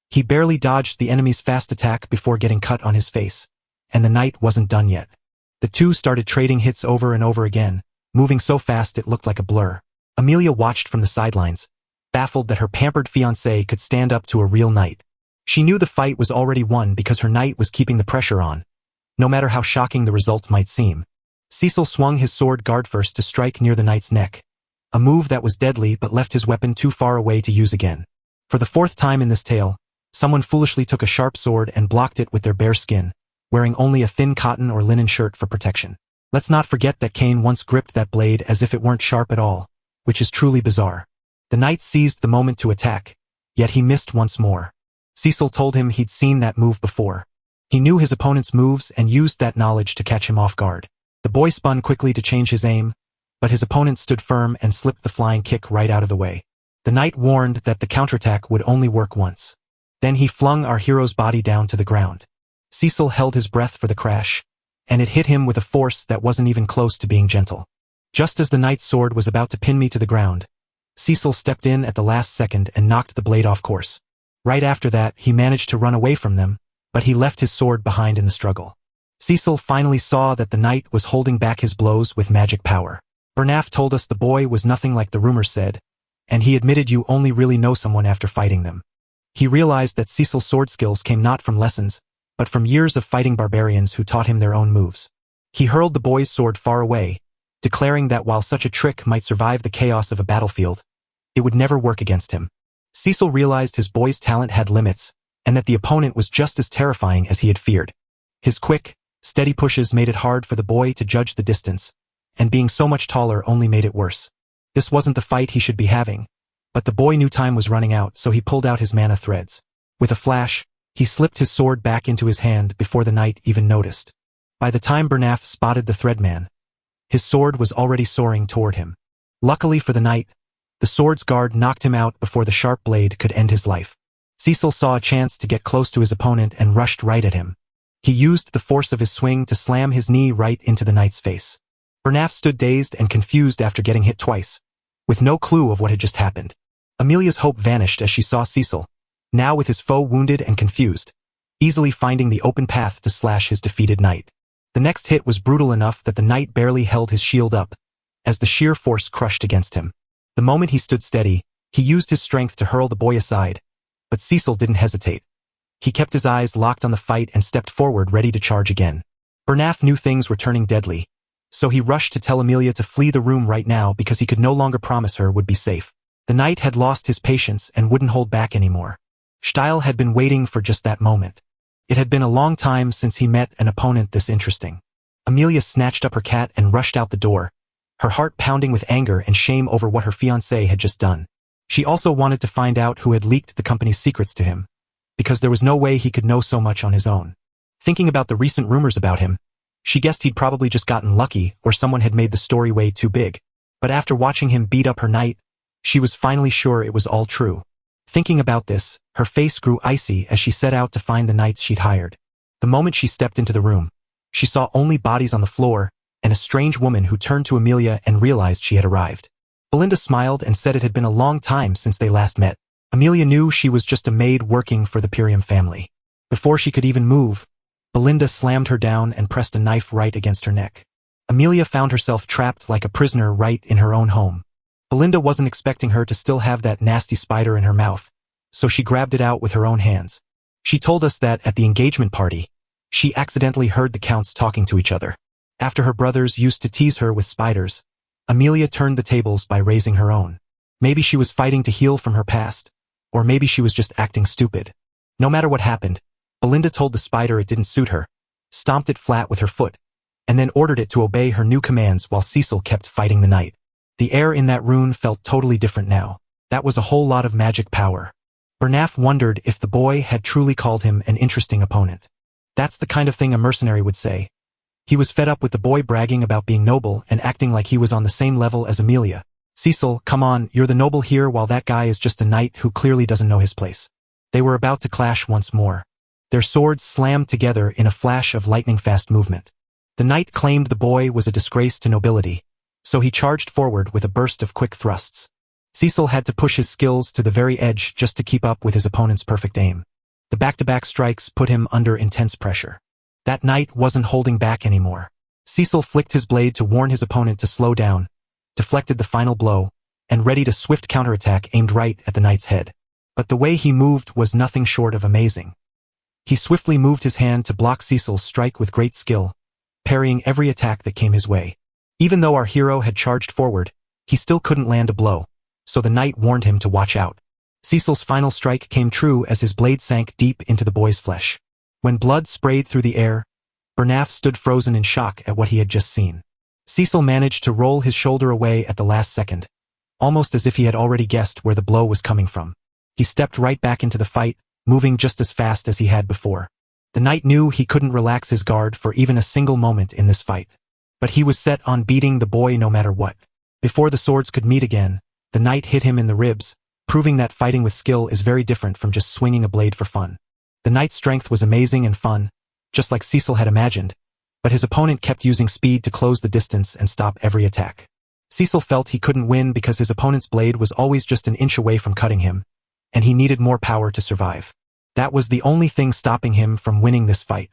He barely dodged the enemy's fast attack before getting cut on his face. And the knight wasn't done yet. The two started trading hits over and over again, moving so fast it looked like a blur. Amelia watched from the sidelines, baffled that her pampered fiancé could stand up to a real knight. She knew the fight was already won because her knight was keeping the pressure on, no matter how shocking the result might seem. Cecil swung his sword guard first to strike near the knight's neck, a move that was deadly but left his weapon too far away to use again. For the fourth time in this tale, someone foolishly took a sharp sword and blocked it with their bare skin, wearing only a thin cotton or linen shirt for protection. Let's not forget that Cain once gripped that blade as if it weren't sharp at all, which is truly bizarre. The knight seized the moment to attack, yet he missed once more. Cecil told him he'd seen that move before. He knew his opponent's moves and used that knowledge to catch him off guard. The boy spun quickly to change his aim, but his opponent stood firm and slipped the flying kick right out of the way. The knight warned that the counterattack would only work once. Then he flung our hero's body down to the ground. Cecil held his breath for the crash, and it hit him with a force that wasn't even close to being gentle. Just as the knight's sword was about to pin me to the ground, Cecil stepped in at the last second and knocked the blade off course. Right after that, he managed to run away from them, but he left his sword behind in the struggle. Cecil finally saw that the knight was holding back his blows with magic power. Bernaf told us the boy was nothing like the rumors said, and he admitted you only really know someone after fighting them. He realized that Cecil's sword skills came not from lessons, but from years of fighting barbarians who taught him their own moves. He hurled the boy's sword far away, declaring that while such a trick might survive the chaos of a battlefield, it would never work against him. Cecil realized his boy's talent had limits, and that the opponent was just as terrifying as he had feared. His quick, steady pushes made it hard for the boy to judge the distance, and being so much taller only made it worse. This wasn't the fight he should be having, but the boy knew time was running out, so he pulled out his mana threads. With a flash, he slipped his sword back into his hand before the knight even noticed. By the time Bernaf spotted the threadman, his sword was already soaring toward him. Luckily for the knight, the sword's guard knocked him out before the sharp blade could end his life. Cecil saw a chance to get close to his opponent and rushed right at him. He used the force of his swing to slam his knee right into the knight's face. Bernaf stood dazed and confused after getting hit twice, with no clue of what had just happened. Amelia's hope vanished as she saw Cecil, now with his foe wounded and confused, easily finding the open path to slash his defeated knight. The next hit was brutal enough that the knight barely held his shield up, as the sheer force crushed against him. The moment he stood steady, he used his strength to hurl the boy aside, but Cecil didn't hesitate. He kept his eyes locked on the fight and stepped forward ready to charge again. Bernaf knew things were turning deadly, so he rushed to tell Amelia to flee the room right now because he could no longer promise her would be safe. The knight had lost his patience and wouldn't hold back anymore. Steil had been waiting for just that moment. It had been a long time since he met an opponent this interesting. Amelia snatched up her cat and rushed out the door, her heart pounding with anger and shame over what her fiancé had just done. She also wanted to find out who had leaked the company's secrets to him, because there was no way he could know so much on his own. Thinking about the recent rumors about him, she guessed he'd probably just gotten lucky or someone had made the story way too big. But after watching him beat up her knight, she was finally sure it was all true. Thinking about this, her face grew icy as she set out to find the knights she'd hired. The moment she stepped into the room, she saw only bodies on the floor and a strange woman who turned to Amelia and realized she had arrived. Belinda smiled and said it had been a long time since they last met. Amelia knew she was just a maid working for the Pirium family. Before she could even move, Belinda slammed her down and pressed a knife right against her neck. Amelia found herself trapped like a prisoner right in her own home. Belinda wasn't expecting her to still have that nasty spider in her mouth, so she grabbed it out with her own hands. She told us that at the engagement party, she accidentally heard the counts talking to each other. After her brothers used to tease her with spiders, Amelia turned the tables by raising her own. Maybe she was fighting to heal from her past, or maybe she was just acting stupid. No matter what happened, Belinda told the spider it didn't suit her, stomped it flat with her foot, and then ordered it to obey her new commands while Cecil kept fighting the knight. The air in that room felt totally different now. That was a whole lot of magic power. Bernaf wondered if the boy had truly called him an interesting opponent. That's the kind of thing a mercenary would say. He was fed up with the boy bragging about being noble and acting like he was on the same level as Amelia. Cecil, come on, you're the noble here while that guy is just a knight who clearly doesn't know his place. They were about to clash once more. Their swords slammed together in a flash of lightning-fast movement. The knight claimed the boy was a disgrace to nobility, so he charged forward with a burst of quick thrusts. Cecil had to push his skills to the very edge just to keep up with his opponent's perfect aim. The back-to-back strikes put him under intense pressure. That knight wasn't holding back anymore. Cecil flicked his blade to warn his opponent to slow down, deflected the final blow, and readied a swift counterattack aimed right at the knight's head. But the way he moved was nothing short of amazing. He swiftly moved his hand to block Cecil's strike with great skill, parrying every attack that came his way. Even though our hero had charged forward, he still couldn't land a blow, so the knight warned him to watch out. Cecil's final strike came true as his blade sank deep into the boy's flesh. When blood sprayed through the air, Bernaf stood frozen in shock at what he had just seen. Cecil managed to roll his shoulder away at the last second, almost as if he had already guessed where the blow was coming from. He stepped right back into the fight, moving just as fast as he had before. The knight knew he couldn't relax his guard for even a single moment in this fight. But he was set on beating the boy no matter what. Before the swords could meet again, the knight hit him in the ribs, proving that fighting with skill is very different from just swinging a blade for fun. The knight's strength was amazing and fun, just like Cecil had imagined, but his opponent kept using speed to close the distance and stop every attack. Cecil felt he couldn't win because his opponent's blade was always just an inch away from cutting him, and he needed more power to survive. That was the only thing stopping him from winning this fight.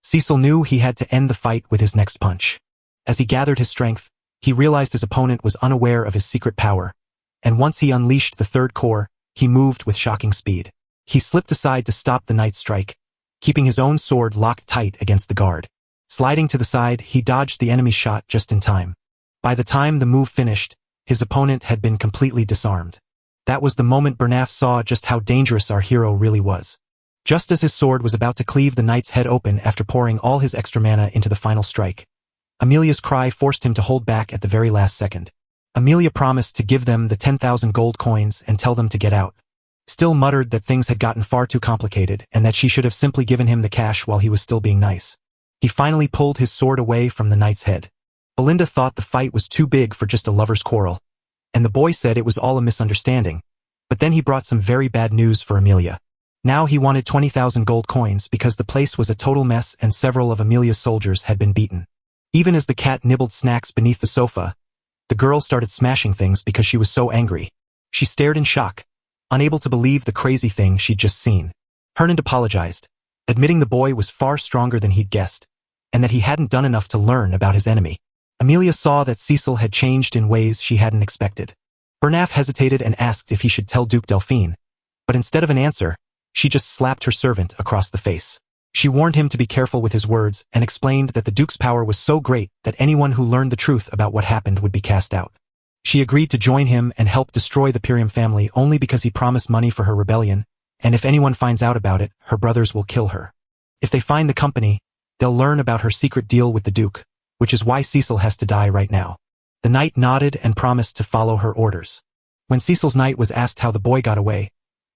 Cecil knew he had to end the fight with his next punch. As he gathered his strength, he realized his opponent was unaware of his secret power, and once he unleashed the third core, he moved with shocking speed. He slipped aside to stop the knight's strike, keeping his own sword locked tight against the guard. Sliding to the side, he dodged the enemy's shot just in time. By the time the move finished, his opponent had been completely disarmed. That was the moment Bernaf saw just how dangerous our hero really was. Just as his sword was about to cleave the knight's head open after pouring all his extra mana into the final strike, Amelia's cry forced him to hold back at the very last second. Amelia promised to give them the 10,000 gold coins and tell them to get out. Still muttered that things had gotten far too complicated and that she should have simply given him the cash while he was still being nice. He finally pulled his sword away from the knight's head. Belinda thought the fight was too big for just a lover's quarrel, and the boy said it was all a misunderstanding, but then he brought some very bad news for Amelia. Now he wanted 20,000 gold coins because the place was a total mess and several of Amelia's soldiers had been beaten. Even as the cat nibbled snacks beneath the sofa, the girl started smashing things because she was so angry. She stared in shock, unable to believe the crazy thing she'd just seen. Hernan apologized, admitting the boy was far stronger than he'd guessed, and that he hadn't done enough to learn about his enemy. Amelia saw that Cecil had changed in ways she hadn't expected. Bernaf hesitated and asked if he should tell Duke Delphine, but instead of an answer, she just slapped her servant across the face. She warned him to be careful with his words and explained that the Duke's power was so great that anyone who learned the truth about what happened would be cast out. She agreed to join him and help destroy the Pyrium family only because he promised money for her rebellion, and if anyone finds out about it, her brothers will kill her. If they find the company, they'll learn about her secret deal with the Duke, which is why Cecil has to die right now. The knight nodded and promised to follow her orders. When Cecil's knight was asked how the boy got away,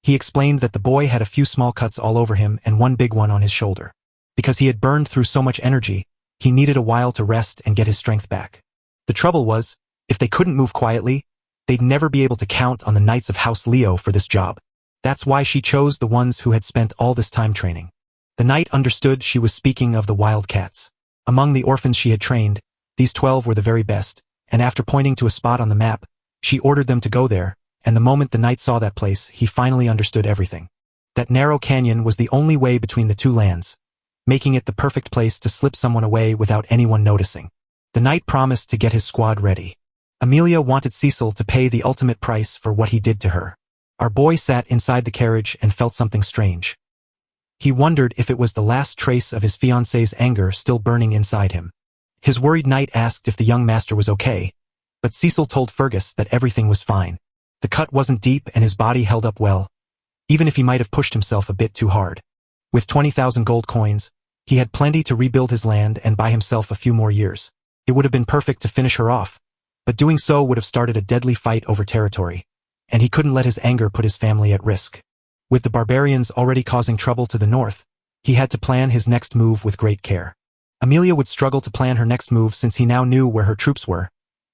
he explained that the boy had a few small cuts all over him and one big one on his shoulder. Because he had burned through so much energy, he needed a while to rest and get his strength back. The trouble was, if they couldn't move quietly, they'd never be able to count on the Knights of House Leo for this job. That's why she chose the ones who had spent all this time training. The knight understood she was speaking of the wildcats. Among the orphans she had trained, these 12 were the very best, and after pointing to a spot on the map, she ordered them to go there, and the moment the knight saw that place, he finally understood everything. That narrow canyon was the only way between the two lands, making it the perfect place to slip someone away without anyone noticing. The knight promised to get his squad ready. Amelia wanted Cecil to pay the ultimate price for what he did to her. Our boy sat inside the carriage and felt something strange. He wondered if it was the last trace of his fiancée's anger still burning inside him. His worried knight asked if the young master was okay, but Cecil told Fergus that everything was fine. The cut wasn't deep and his body held up well, even if he might have pushed himself a bit too hard. With 20,000 gold coins, he had plenty to rebuild his land and buy himself a few more years. It would have been perfect to finish her off, but doing so would have started a deadly fight over territory, and he couldn't let his anger put his family at risk. With the barbarians already causing trouble to the north, he had to plan his next move with great care. Amelia would struggle to plan her next move since he now knew where her troops were,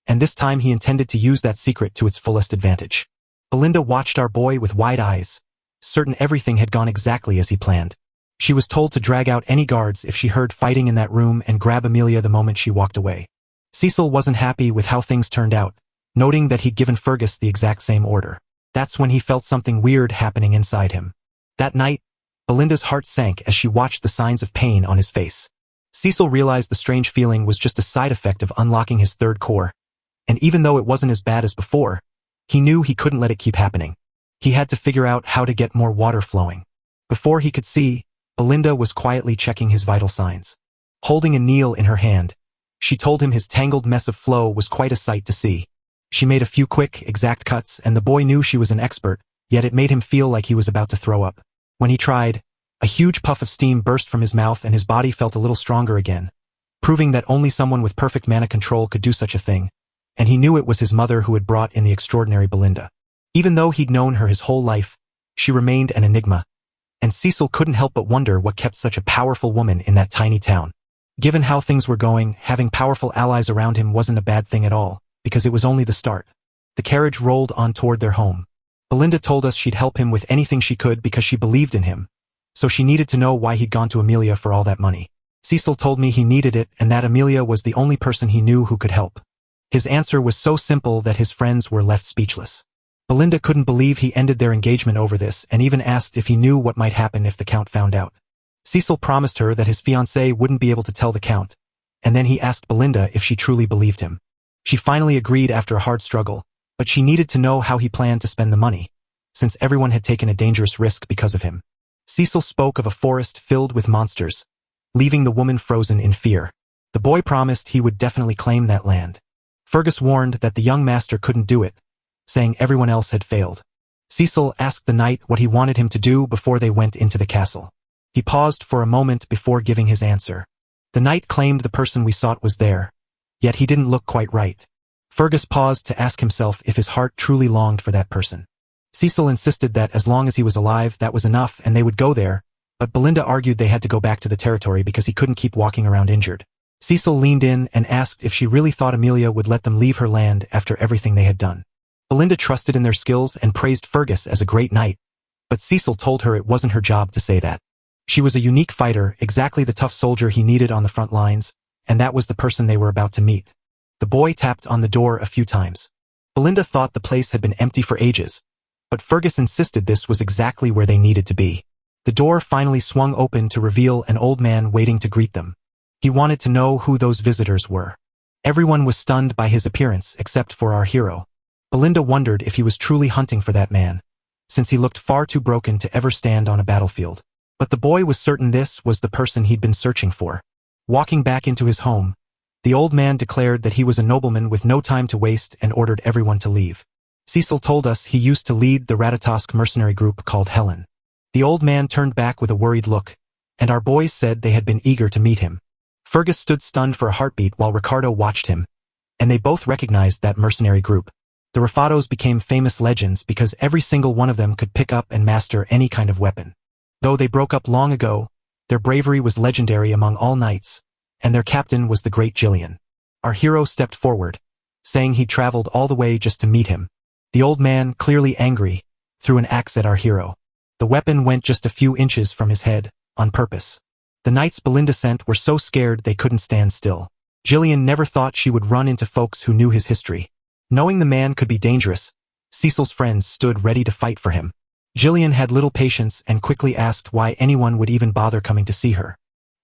and this time he intended to use that secret to its fullest advantage. Belinda watched our boy with wide eyes, certain everything had gone exactly as he planned. She was told to drag out any guards if she heard fighting in that room and grab Amelia the moment she walked away. Cecil wasn't happy with how things turned out, noting that he'd given Fergus the exact same order. That's when he felt something weird happening inside him. That night, Belinda's heart sank as she watched the signs of pain on his face. Cecil realized the strange feeling was just a side effect of unlocking his third core, and even though it wasn't as bad as before, he knew he couldn't let it keep happening. He had to figure out how to get more water flowing. Before he could see, Belinda was quietly checking his vital signs. Holding a needle in her hand, she told him his tangled mess of flow was quite a sight to see. She made a few quick, exact cuts, and the boy knew she was an expert, yet it made him feel like he was about to throw up. When he tried, a huge puff of steam burst from his mouth and his body felt a little stronger again, proving that only someone with perfect mana control could do such a thing, and he knew it was his mother who had brought in the extraordinary Belinda. Even though he'd known her his whole life, she remained an enigma, and Cecil couldn't help but wonder what kept such a powerful woman in that tiny town. Given how things were going, having powerful allies around him wasn't a bad thing at all, because it was only the start. The carriage rolled on toward their home. Belinda told us she'd help him with anything she could because she believed in him, so she needed to know why he'd gone to Amelia for all that money. Cecil told me he needed it and that Amelia was the only person he knew who could help. His answer was so simple that his friends were left speechless. Belinda couldn't believe he ended their engagement over this and even asked if he knew what might happen if the Count found out. Cecil promised her that his fiancée wouldn't be able to tell the Count, and then he asked Belinda if she truly believed him. She finally agreed after a hard struggle, but she needed to know how he planned to spend the money, since everyone had taken a dangerous risk because of him. Cecil spoke of a forest filled with monsters, leaving the woman frozen in fear. The boy promised he would definitely claim that land. Fergus warned that the young master couldn't do it, saying everyone else had failed. Cecil asked the knight what he wanted him to do before they went into the castle. He paused for a moment before giving his answer. The knight claimed the person we sought was there, yet he didn't look quite right. Fergus paused to ask himself if his heart truly longed for that person. Cecil insisted that as long as he was alive, that was enough and they would go there, but Belinda argued they had to go back to the territory because he couldn't keep walking around injured. Cecil leaned in and asked if she really thought Amelia would let them leave her land after everything they had done. Belinda trusted in their skills and praised Fergus as a great knight, but Cecil told her it wasn't her job to say that. She was a unique fighter, exactly the tough soldier he needed on the front lines, and that was the person they were about to meet. The boy tapped on the door a few times. Belinda thought the place had been empty for ages, but Fergus insisted this was exactly where they needed to be. The door finally swung open to reveal an old man waiting to greet them. He wanted to know who those visitors were. Everyone was stunned by his appearance except for our hero. Belinda wondered if he was truly hunting for that man, since he looked far too broken to ever stand on a battlefield. But the boy was certain this was the person he'd been searching for. Walking back into his home, the old man declared that he was a nobleman with no time to waste and ordered everyone to leave. Cecil told us he used to lead the Ratatosk mercenary group called Helen. The old man turned back with a worried look, and our boys said they had been eager to meet him. Fergus stood stunned for a heartbeat while Ricardo watched him, and they both recognized that mercenary group. The Rafados became famous legends because every single one of them could pick up and master any kind of weapon. Though they broke up long ago, their bravery was legendary among all knights, and their captain was the great Jillian. Our hero stepped forward, saying he'd traveled all the way just to meet him. The old man, clearly angry, threw an axe at our hero. The weapon went just a few inches from his head, on purpose. The knights Belinda sent were so scared they couldn't stand still. Jillian never thought she would run into folks who knew his history. Knowing the man could be dangerous, Cecil's friends stood ready to fight for him. Jillian had little patience and quickly asked why anyone would even bother coming to see her.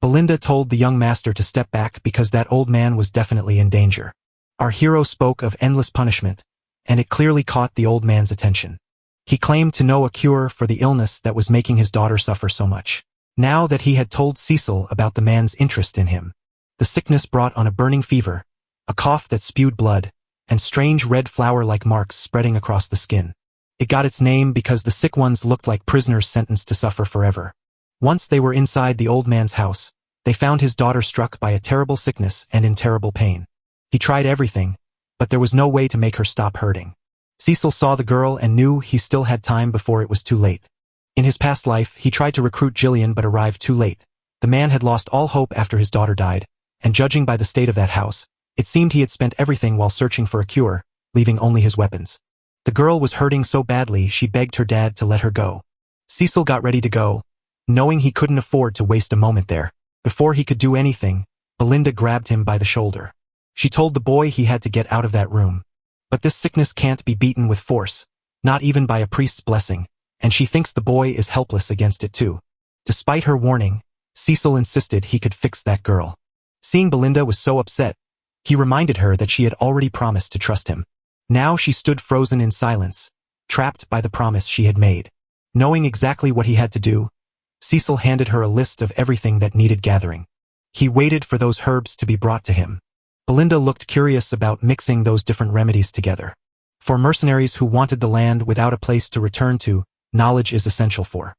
Belinda told the young master to step back because that old man was definitely in danger. Our hero spoke of endless punishment, and it clearly caught the old man's attention. He claimed to know a cure for the illness that was making his daughter suffer so much. Now that he had told Cecil about the man's interest in him, the sickness brought on a burning fever, a cough that spewed blood, and strange red flower-like marks spreading across the skin. It got its name because the sick ones looked like prisoners sentenced to suffer forever. Once they were inside the old man's house, they found his daughter struck by a terrible sickness and in terrible pain. He tried everything, but there was no way to make her stop hurting. Cecil saw the girl and knew he still had time before it was too late. In his past life, he tried to recruit Jillian but arrived too late. The man had lost all hope after his daughter died, and judging by the state of that house, it seemed he had spent everything while searching for a cure, leaving only his weapons. The girl was hurting so badly she begged her dad to let her go. Cecil got ready to go, Knowing he couldn't afford to waste a moment there, before he could do anything, Belinda grabbed him by the shoulder. She told the boy he had to get out of that room. But this sickness can't be beaten with force, not even by a priest's blessing, and she thinks the boy is helpless against it too. Despite her warning, Cecil insisted he could fix that girl. Seeing Belinda was so upset, he reminded her that she had already promised to trust him. Now she stood frozen in silence, trapped by the promise she had made. Knowing exactly what he had to do, Cecil handed her a list of everything that needed gathering. He waited for those herbs to be brought to him. Belinda looked curious about mixing those different remedies together. For mercenaries who wanted the land without a place to return to, knowledge is essential for